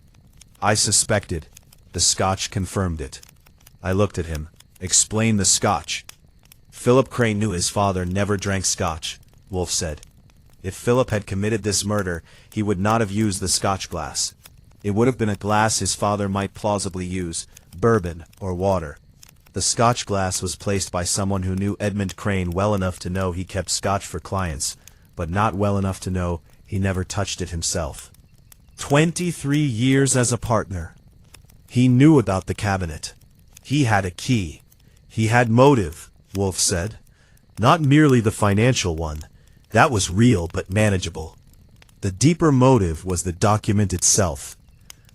I suspected. The scotch confirmed it. I looked at him. Explain the scotch. Philip Crane knew his father never drank scotch, Wolfe said. If Philip had committed this murder, he would not have used the scotch glass. It would have been a glass his father might plausibly use, bourbon or water. The scotch glass was placed by someone who knew Edmund Crane well enough to know he kept scotch for clients, but not well enough to know he never touched it himself. 23 years as a partner. He knew about the cabinet. He had a key. He had motive, Wolfe said. Not merely the financial one. That was real but manageable. The deeper motive was the document itself.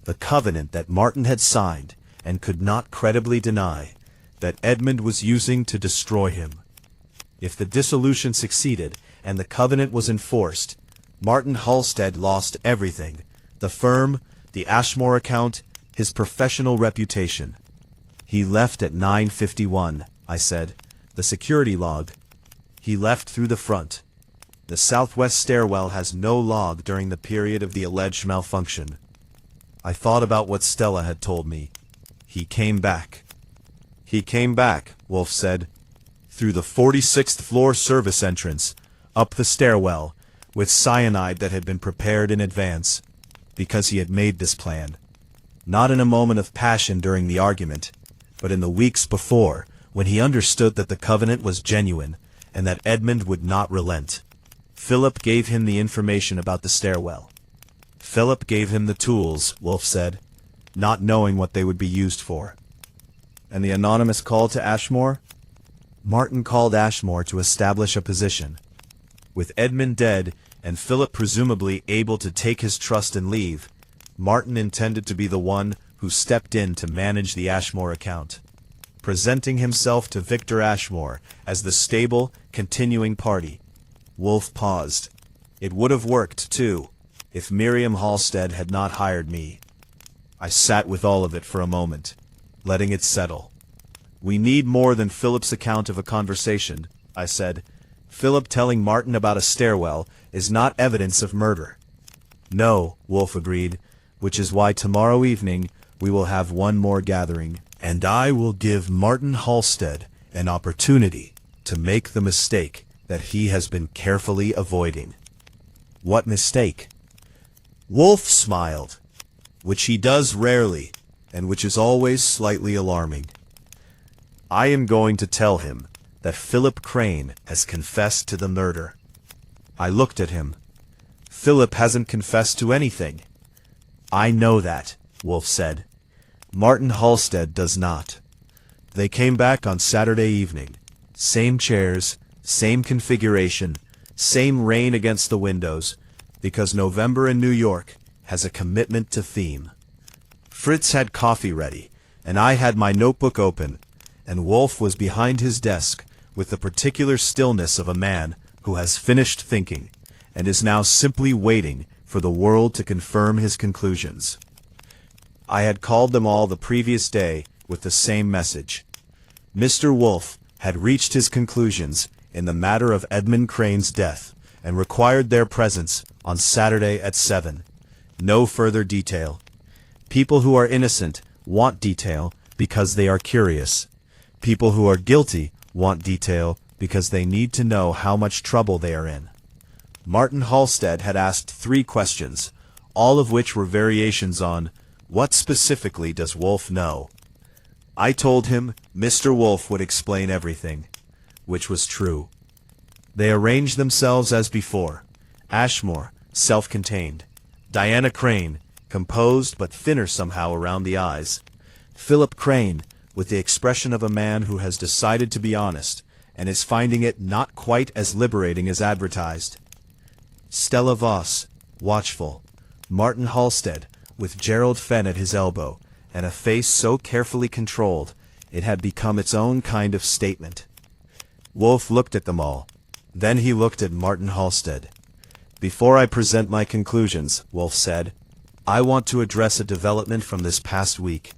The covenant that Martin had signed and could not credibly deny, that Edmund was using to destroy him. If the dissolution succeeded and the covenant was enforced, Martin Halstead lost everything: the firm, the Ashmore account, his professional reputation. He left at 9:51, I said. The security log. He left through the front. The southwest stairwell has no log during the period of the alleged malfunction. I thought about what Stella had told me. He came back. He came back, Wolfe said, through the 46th floor service entrance, up the stairwell, with cyanide that had been prepared in advance, because he had made this plan. Not in a moment of passion during the argument, but in the weeks before, when he understood that the covenant was genuine and that Edmund would not relent. Philip gave him the information about the stairwell. Philip gave him the tools, Wolfe said, not knowing what they would be used for. And the anonymous call to Ashmore? Martin called Ashmore to establish a position. With Edmund dead and Philip presumably able to take his trust and leave, Martin intended to be the one who stepped in to manage the Ashmore account, presenting himself to Victor Ashmore as the stable, continuing party. Wolfe paused. It would have worked, too, if Miriam Halstead had not hired me. I sat with all of it for a moment, letting it settle. We need more than Philip's account of a conversation, I said. Philip telling Martin about a stairwell is not evidence of murder. No, Wolfe agreed, which is why tomorrow evening we will have one more gathering, and I will give Martin Halstead an opportunity to make the mistake that he has been carefully avoiding. What mistake? Wolfe smiled, which he does rarely, and which is always slightly alarming. I am going to tell him that Philip Crane has confessed to the murder. I looked at him. Philip hasn't confessed to anything. I know that, Wolfe said. Martin Halstead does not. They came back on Saturday evening. Same chairs, same configuration, same rain against the windows, because November in New York has a commitment to theme. Fritz had coffee ready, and I had my notebook open, and Wolfe was behind his desk with the particular stillness of a man who has finished thinking and is now simply waiting for the world to confirm his conclusions. I had called them all the previous day with the same message. Mr. Wolfe had reached his conclusions in the matter of Edmund Crane's death and required their presence on Saturday at 7. No further detail. People who are innocent want detail because they are curious. People who are guilty want detail because they need to know how much trouble they are in. Martin Halstead had asked 3 questions, all of which were variations on, what specifically does Wolfe know? I told him Mr. Wolfe would explain everything, which was true. They arranged themselves as before. Ashmore, self-contained. Diana Crane, composed but thinner somehow around the eyes. Philip Crane, with the expression of a man who has decided to be honest, and is finding it not quite as liberating as advertised. Stella Voss, watchful. Martin Halstead, with Gerald Fenn at his elbow, and a face so carefully controlled it had become its own kind of statement. Wolfe looked at them all. Then he looked at Martin Halstead. Before I present my conclusions, Wolfe said, I want to address a development from this past week.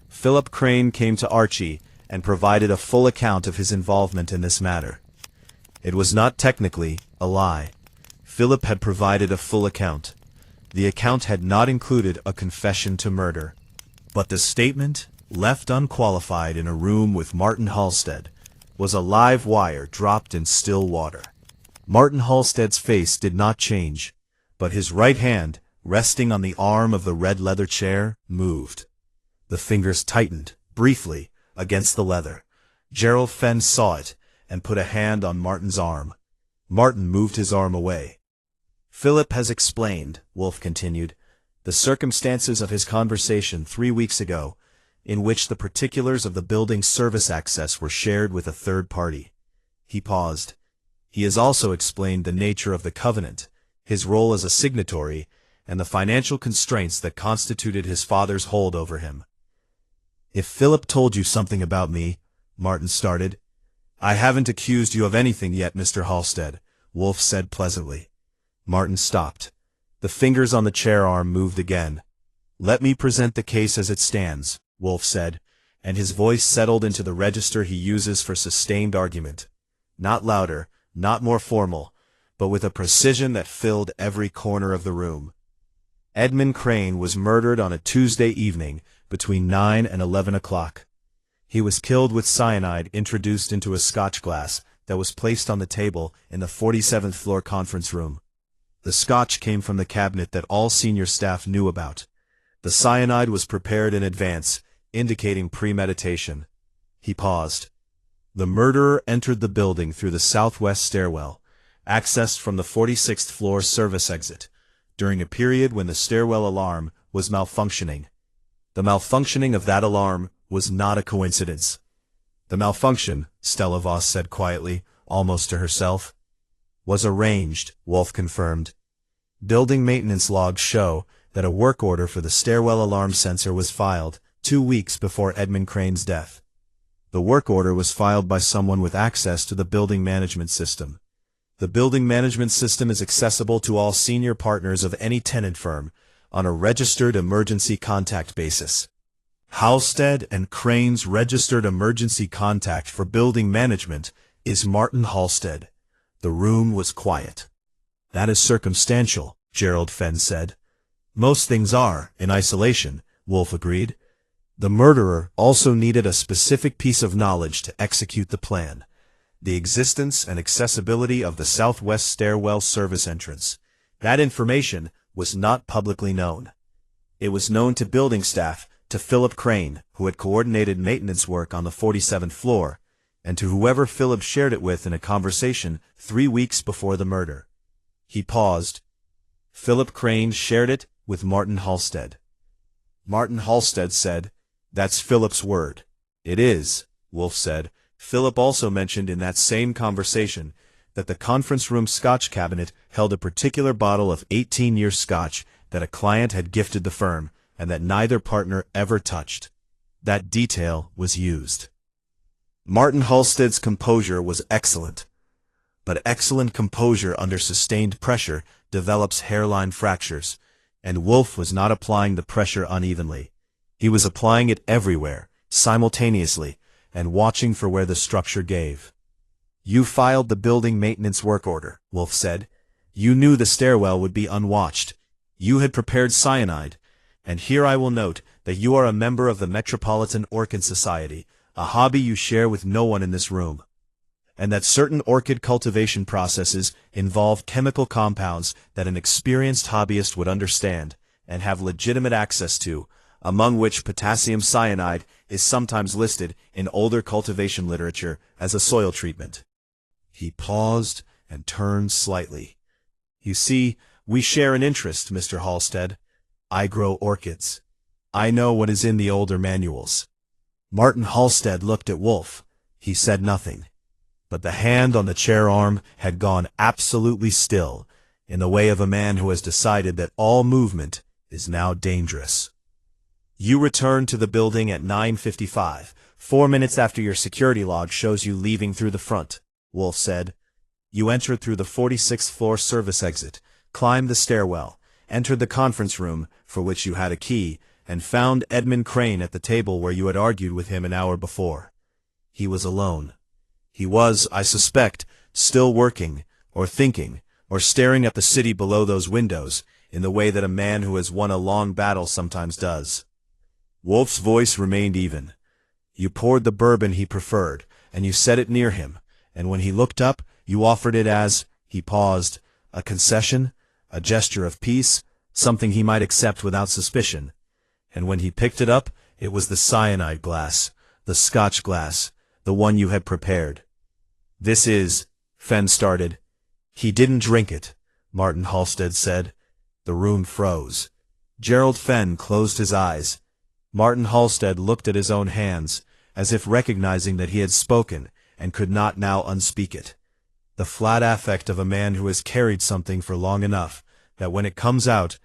Philip Crane came to Archie and provided a full account of his involvement in this matter. It was not technically a lie. Philip had provided a full account. The account had not included a confession to murder. But the statement, left unqualified in a room with Martin Halstead, was a live wire dropped in still water. Martin Halstead's face did not change, but his right hand, resting on the arm of the red leather chair, moved. The fingers tightened, briefly, against the leather. Gerald Fenn saw it, and put a hand on Martin's arm. Martin moved his arm away. Philip has explained, Wolfe continued. The circumstances of his conversation 3 weeks ago, in which the particulars of the building's service access were shared with a third party. He paused. He has also explained the nature of the covenant, his role as a signatory, and the financial constraints that constituted his father's hold over him. "If Philip told you something about me," Martin started. "I haven't accused you of anything yet, Mr. Halstead," Wolfe said pleasantly. Martin stopped. The fingers on the chair arm moved again. "Let me present the case as it stands," Wolfe said, and his voice settled into the register he uses for sustained argument. Not louder, not more formal, but with a precision that filled every corner of the room. Edmund Crane was murdered on a Tuesday evening between 9 and 11 o'clock. He was killed with cyanide introduced into a scotch glass that was placed on the table in the 47th floor conference room. The scotch came from the cabinet that all senior staff knew about. The cyanide was prepared in advance, indicating premeditation. He paused. The murderer entered the building through the southwest stairwell, accessed from the 46th floor service exit, during a period when the stairwell alarm was malfunctioning. The malfunctioning of that alarm was not a coincidence. The malfunction, Stella Voss said quietly, almost to herself, was arranged, Wolfe confirmed. Building maintenance logs show that a work order for the stairwell alarm sensor was filed 2 weeks before Edmund Crane's death. The work order was filed by someone with access to the building management system. The building management system is accessible to all senior partners of any tenant firm on a registered emergency contact basis. Halstead and Crane's registered emergency contact for building management is Martin Halstead. The room was quiet. "That is circumstantial," Gerald Fenn said. "Most things are, in isolation," Wolfe agreed. "The murderer also needed a specific piece of knowledge to execute the plan: the existence and accessibility of the southwest stairwell service entrance. That information was not publicly known. It was known to building staff, to Philip Crane, who had coordinated maintenance work on the 47th floor, and to whoever Philip shared it with in a conversation 3 weeks before the murder." He paused. "Philip Crane shared it with Martin Halstead." Martin Halstead said, "That's Philip's word." "It is," Wolfe said. "Philip also mentioned in that same conversation that the conference room scotch cabinet held a particular bottle of 18-year scotch that a client had gifted the firm, and that neither partner ever touched. That detail was used." Martin Halstead's composure was excellent. But excellent composure under sustained pressure develops hairline fractures, and Wolfe was not applying the pressure unevenly. He was applying it everywhere, simultaneously, and watching for where the structure gave. "You filed the building maintenance work order," Wolfe said. "You knew the stairwell would be unwatched. You had prepared cyanide. And here I will note that you are a member of the Metropolitan Orchid Society, a hobby you share with no one in this room, and that certain orchid cultivation processes involve chemical compounds that an experienced hobbyist would understand and have legitimate access to, among which potassium cyanide is sometimes listed in older cultivation literature as a soil treatment." He paused and turned slightly. "You see, we share an interest, Mr. Halstead. I grow orchids. I know what is in the older manuals." Martin Halstead looked at Wolfe. He said nothing. But the hand on the chair arm had gone absolutely still, in the way of a man who has decided that all movement is now dangerous. "You returned to the building at 9:55, 4 minutes after your security log shows you leaving through the front," Wolfe said. "You entered through the 46th floor service exit, climbed the stairwell, entered the conference room, for which you had a key, and found Edmund Crane at the table where you had argued with him an hour before. He was alone. He was, I suspect, still working, or thinking, or staring at the city below those windows, in the way that a man who has won a long battle sometimes does." Wolfe's voice remained even. "You poured the bourbon he preferred, and you set it near him, and when he looked up, you offered it as," he paused, "a concession, a gesture of peace, something he might accept without suspicion. And when he picked it up, it was the cyanide glass, the scotch glass, the one you had prepared." "This is," Fenn started. "He didn't drink it," Martin Halstead said. The room froze. Gerald Fenn closed his eyes. Martin Halstead looked at his own hands, as if recognizing that he had spoken, and could not now unspeak it. The flat affect of a man who has carried something for long enough, that when it comes out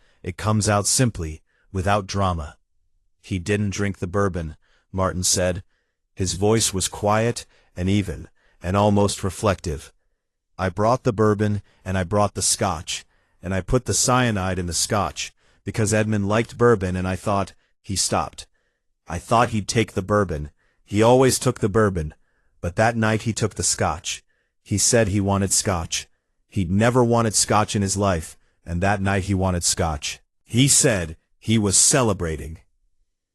simply, without drama. "He didn't drink the bourbon," Martin said. His voice was quiet and even, and almost reflective. "I brought the bourbon, and I brought the scotch, and I put the cyanide in the scotch, because Edmund liked bourbon, and I thought—" He stopped. "I thought he'd take the bourbon. He always took the bourbon, but that night he took the scotch. He said he wanted scotch. He'd never wanted scotch in his life, and that night he wanted scotch. He said he was celebrating."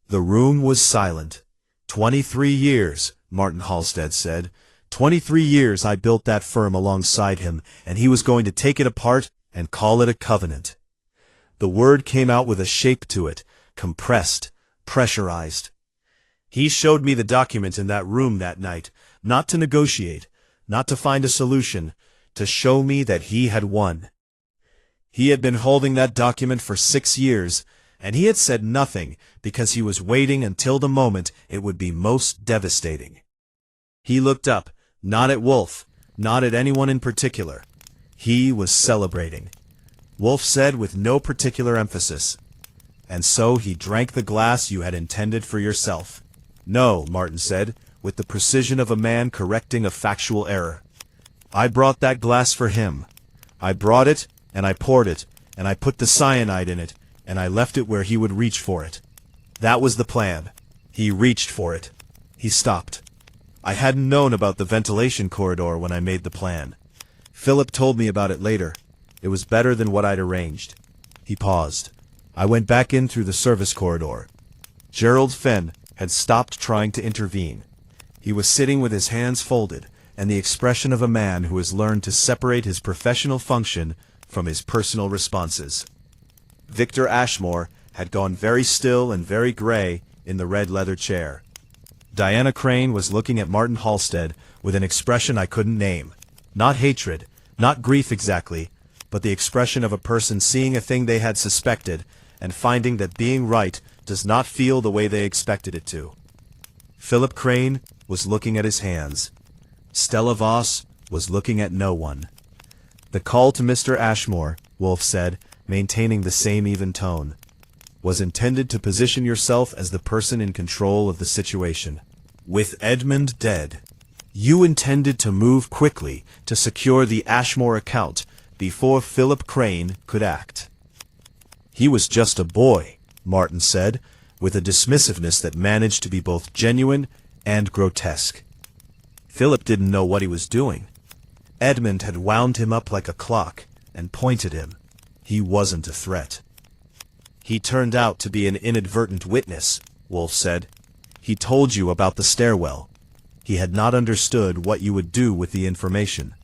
The room was silent. 23 years, Martin Halstead said. 23 years I built that firm alongside him, and he was going to take it apart and call it a covenant. The word came out with a shape to it, compressed, pressurized. He showed me the document in that room that night, not to negotiate, not to find a solution, to show me that he had won. He had been holding that document for 6 years, and he had said nothing because he was waiting until the moment it would be most devastating. He looked up, not at Wolfe, not at anyone in particular. He was celebrating. Wolfe said with no particular emphasis, "And so he drank the glass you had intended for yourself." "No," Martin said, with the precision of a man correcting a factual error. "I brought that glass for him. I brought it, and I poured it, and I put the cyanide in it, and I left it where he would reach for it. That was the plan. He reached for it." He stopped. "I hadn't known about the ventilation corridor when I made the plan. Philip told me about it later. It was better than what I'd arranged." He paused. "I went back in through the service corridor." Gerald Fenn had stopped trying to intervene. He was sitting with his hands folded, and the expression of a man who has learned to separate his professional function from his personal responses. Victor Ashmore had gone very still and very gray in the red leather chair. Diana Crane was looking at Martin Halstead with an expression I couldn't name. Not hatred, not grief exactly, but the expression of a person seeing a thing they had suspected and finding that being right does not feel the way they expected it to. Philip Crane was looking at his hands. Stella Voss was looking at no one. "The call to Mr. Ashmore," Wolfe said, maintaining the same even tone, "was intended to position yourself as the person in control of the situation. With Edmund dead, you intended to move quickly to secure the Ashmore account before Philip Crane could act." "He was just a boy," Martin said, with a dismissiveness that managed to be both genuine and grotesque. "Philip didn't know what he was doing. Edmund had wound him up like a clock and pointed him. He wasn't a threat." "He turned out to be an inadvertent witness," Wolfe said. "He told you about the stairwell. He had not understood what you would do with the information."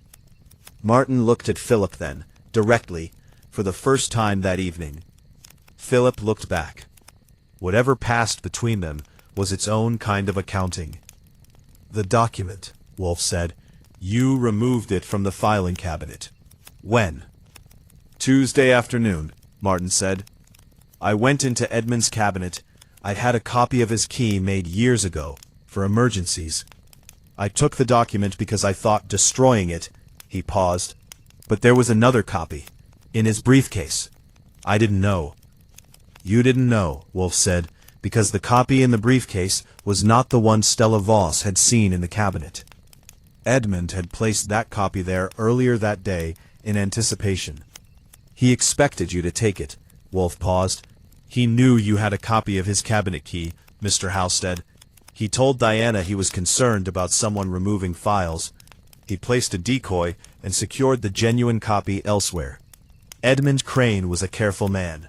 Martin looked at Philip then, directly, for the first time that evening. Philip looked back. Whatever passed between them was its own kind of accounting. "The document," Wolfe said. "You removed it from the filing cabinet. When?" "Tuesday afternoon," Martin said. "I went into Edmund's cabinet. I'd had a copy of his key made years ago, for emergencies. I took the document because I thought destroying it—" He paused. "But there was another copy, in his briefcase. I didn't know." "You didn't know," Wolfe said, "because the copy in the briefcase was not the one Stella Voss had seen in the cabinet. Edmund had placed that copy there earlier that day in anticipation. He expected you to take it." Wolfe paused. "He knew you had a copy of his cabinet key, Mr. Halstead. He told Diana he was concerned about someone removing files. He placed a decoy and secured the genuine copy elsewhere. Edmund Crane was a careful man."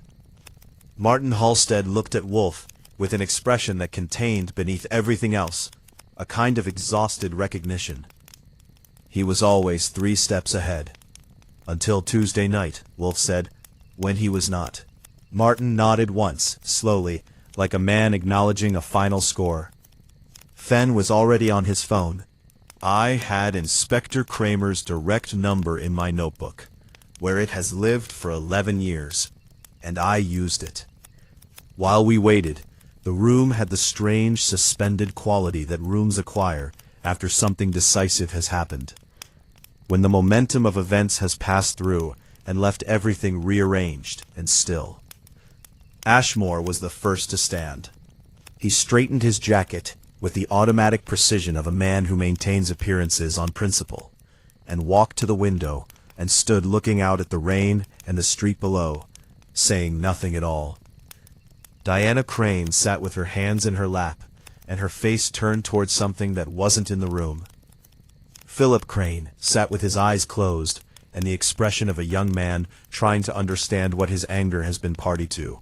Martin Halstead looked at Wolfe with an expression that contained beneath everything else a kind of exhausted recognition. He was always 3 steps ahead. "Until Tuesday night," Wolfe said, "when he was not." Martin nodded once, slowly, like a man acknowledging a final score. Fenn was already on his phone. "I had Inspector Kramer's direct number in my notebook, where it has lived for 11 years, and I used it. While we waited, the room had the strange, suspended quality that rooms acquire after something decisive has happened. When the momentum of events has passed through and left everything rearranged and still. Ashmore was the first to stand. He straightened his jacket with the automatic precision of a man who maintains appearances on principle, and walked to the window and stood looking out at the rain and the street below, saying nothing at all. Diana Crane sat with her hands in her lap, and her face turned towards something that wasn't in the room. Philip Crane sat with his eyes closed, and the expression of a young man trying to understand what his anger has been party to.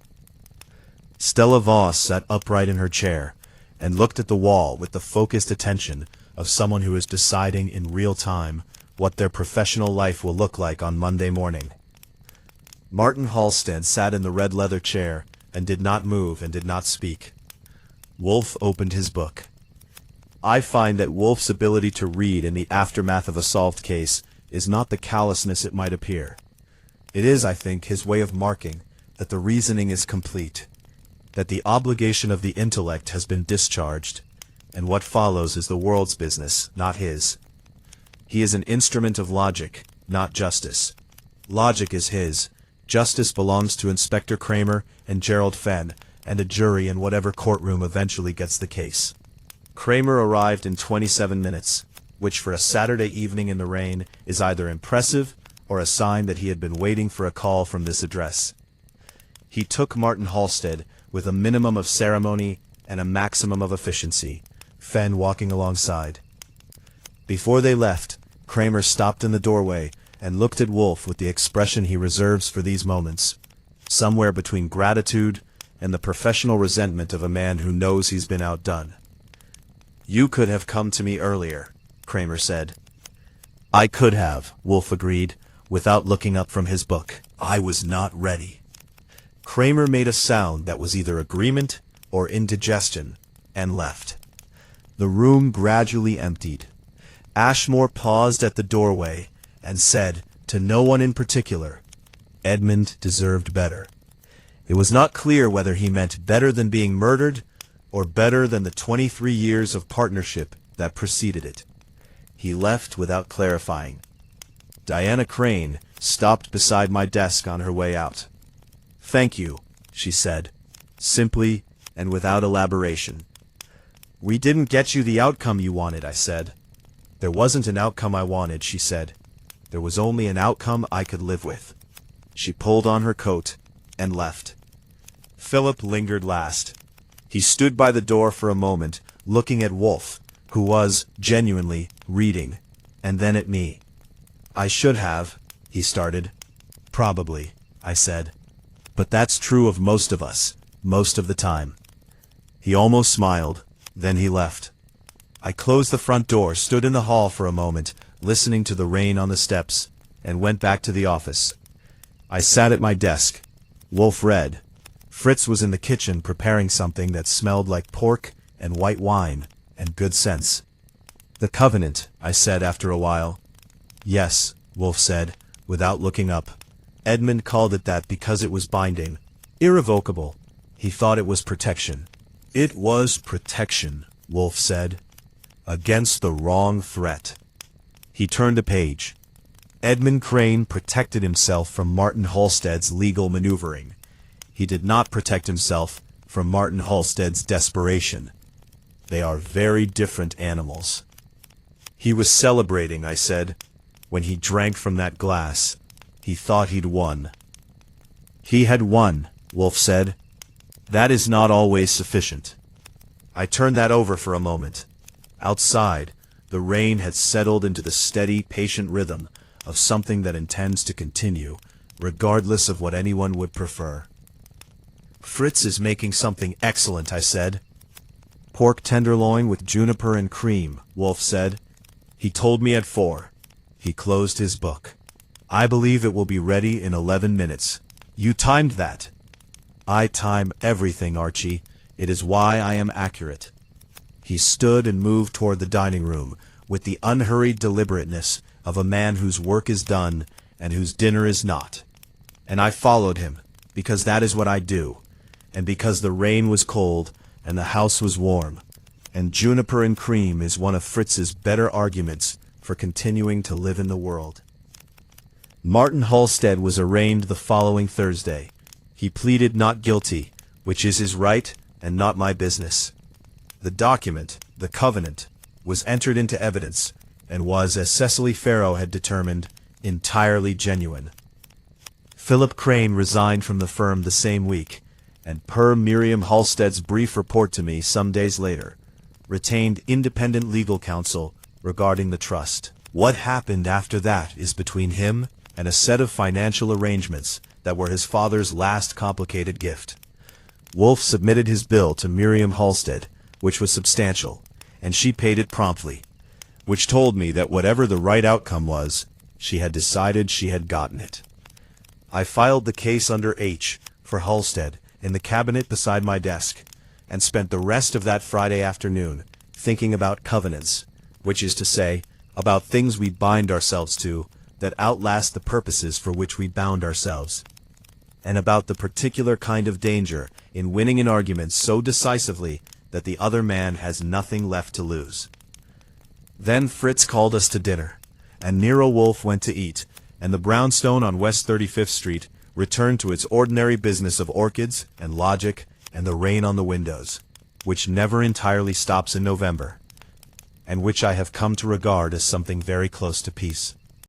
Stella Voss sat upright in her chair, and looked at the wall with the focused attention of someone who is deciding in real time what their professional life will look like on Monday morning. Martin Halstead sat in the red leather chair and did not move and did not speak. Wolfe opened his book. I find that Wolfe's ability to read in the aftermath of a solved case is not the callousness it might appear. It is, I think, his way of marking that the reasoning is complete, that the obligation of the intellect has been discharged, and what follows is the world's business, not his. He is an instrument of logic, not justice. Logic is his. Justice belongs to Inspector Kramer and Gerald Fenn, and a jury in whatever courtroom eventually gets the case. Kramer arrived in 27 minutes, which for a Saturday evening in the rain is either impressive or a sign that he had been waiting for a call from this address. He took Martin Halstead with a minimum of ceremony and a maximum of efficiency, Fenn walking alongside. Before they left, Kramer stopped in the doorway and looked at Wolfe with the expression he reserves for these moments, somewhere between gratitude and the professional resentment of a man who knows he's been outdone. "You could have come to me earlier," Kramer said. "I could have," Wolfe agreed, without looking up from his book. "I was not ready." Kramer made a sound that was either agreement or indigestion, and left. The room gradually emptied. Ashmore paused at the doorway and said, to no one in particular, Edmund deserved better. It was not clear whether he meant better than being murdered or better than the 23 years of partnership that preceded it. He left without clarifying. Diana Crane stopped beside my desk on her way out. "Thank you," she said, simply and without elaboration. "We didn't get you the outcome you wanted," I said. "There wasn't an outcome I wanted," she said. "There was only an outcome I could live with." She pulled on her coat and left. Philip lingered last. He stood by the door for a moment, looking at Wolfe, who was, genuinely, reading, and then at me. "I should have," he started. "Probably," I said. "But that's true of most of us, most of the time." He almost smiled, then he left. I closed the front door, stood in the hall for a moment, listening to the rain on the steps, and went back to the office. I sat at my desk. Wolfe read. Fritz was in the kitchen preparing something that smelled like pork and white wine and good sense. "The Covenant," I said after a while. "Yes," Wolfe said, without looking up. "Edmund called it that because it was binding. Irrevocable. He thought it was protection." "It was protection," Wolfe said. "Against the wrong threat." He turned a page. Edmund Crane protected himself from Martin Halstead's legal maneuvering. He did not protect himself from Martin Halstead's desperation. They are very different animals. "He was celebrating," I said. "When he drank from that glass, he thought he'd won." "He had won," Wolfe said. "That is not always sufficient." I turned that over for a moment. Outside, the rain had settled into the steady, patient rhythm of something that intends to continue, regardless of what anyone would prefer. "Fritz is making something excellent," I said. "Pork tenderloin with juniper and cream," Wolfe said. "He told me at 4. He closed his book. "I believe it will be ready in 11 minutes. You timed that." "I time everything, Archie. It is why I am accurate." He stood and moved toward the dining room with the unhurried deliberateness of a man whose work is done and whose dinner is not. And I followed him, because that is what I do, and because the rain was cold and the house was warm. And juniper and cream is one of Fritz's better arguments for continuing to live in the world. Martin Halstead was arraigned the following Thursday. He pleaded not guilty, which is his right and not my business. The document, the covenant, was entered into evidence and was, as Cecily Farrow had determined, entirely genuine. Philip Crane resigned from the firm the same week, and per Miriam Halstead's brief report to me some days later, retained independent legal counsel regarding the trust. What happened after that is between him and a set of financial arrangements that were his father's last complicated gift. Wolfe submitted his bill to Miriam Halstead, which was substantial, and she paid it promptly, which told me that whatever the right outcome was, she had decided she had gotten it. I filed the case under H for Halstead in the cabinet beside my desk, and spent the rest of that Friday afternoon thinking about covenants, which is to say, about things we bind ourselves to that outlast the purposes for which we bound ourselves, and about the particular kind of danger in winning an argument so decisively that the other man has nothing left to lose. Then Fritz called us to dinner, and Nero Wolfe went to eat, and the brownstone on West 35th Street returned to its ordinary business of orchids and logic and the rain on the windows, which never entirely stops in November, and which I have come to regard as something very close to peace.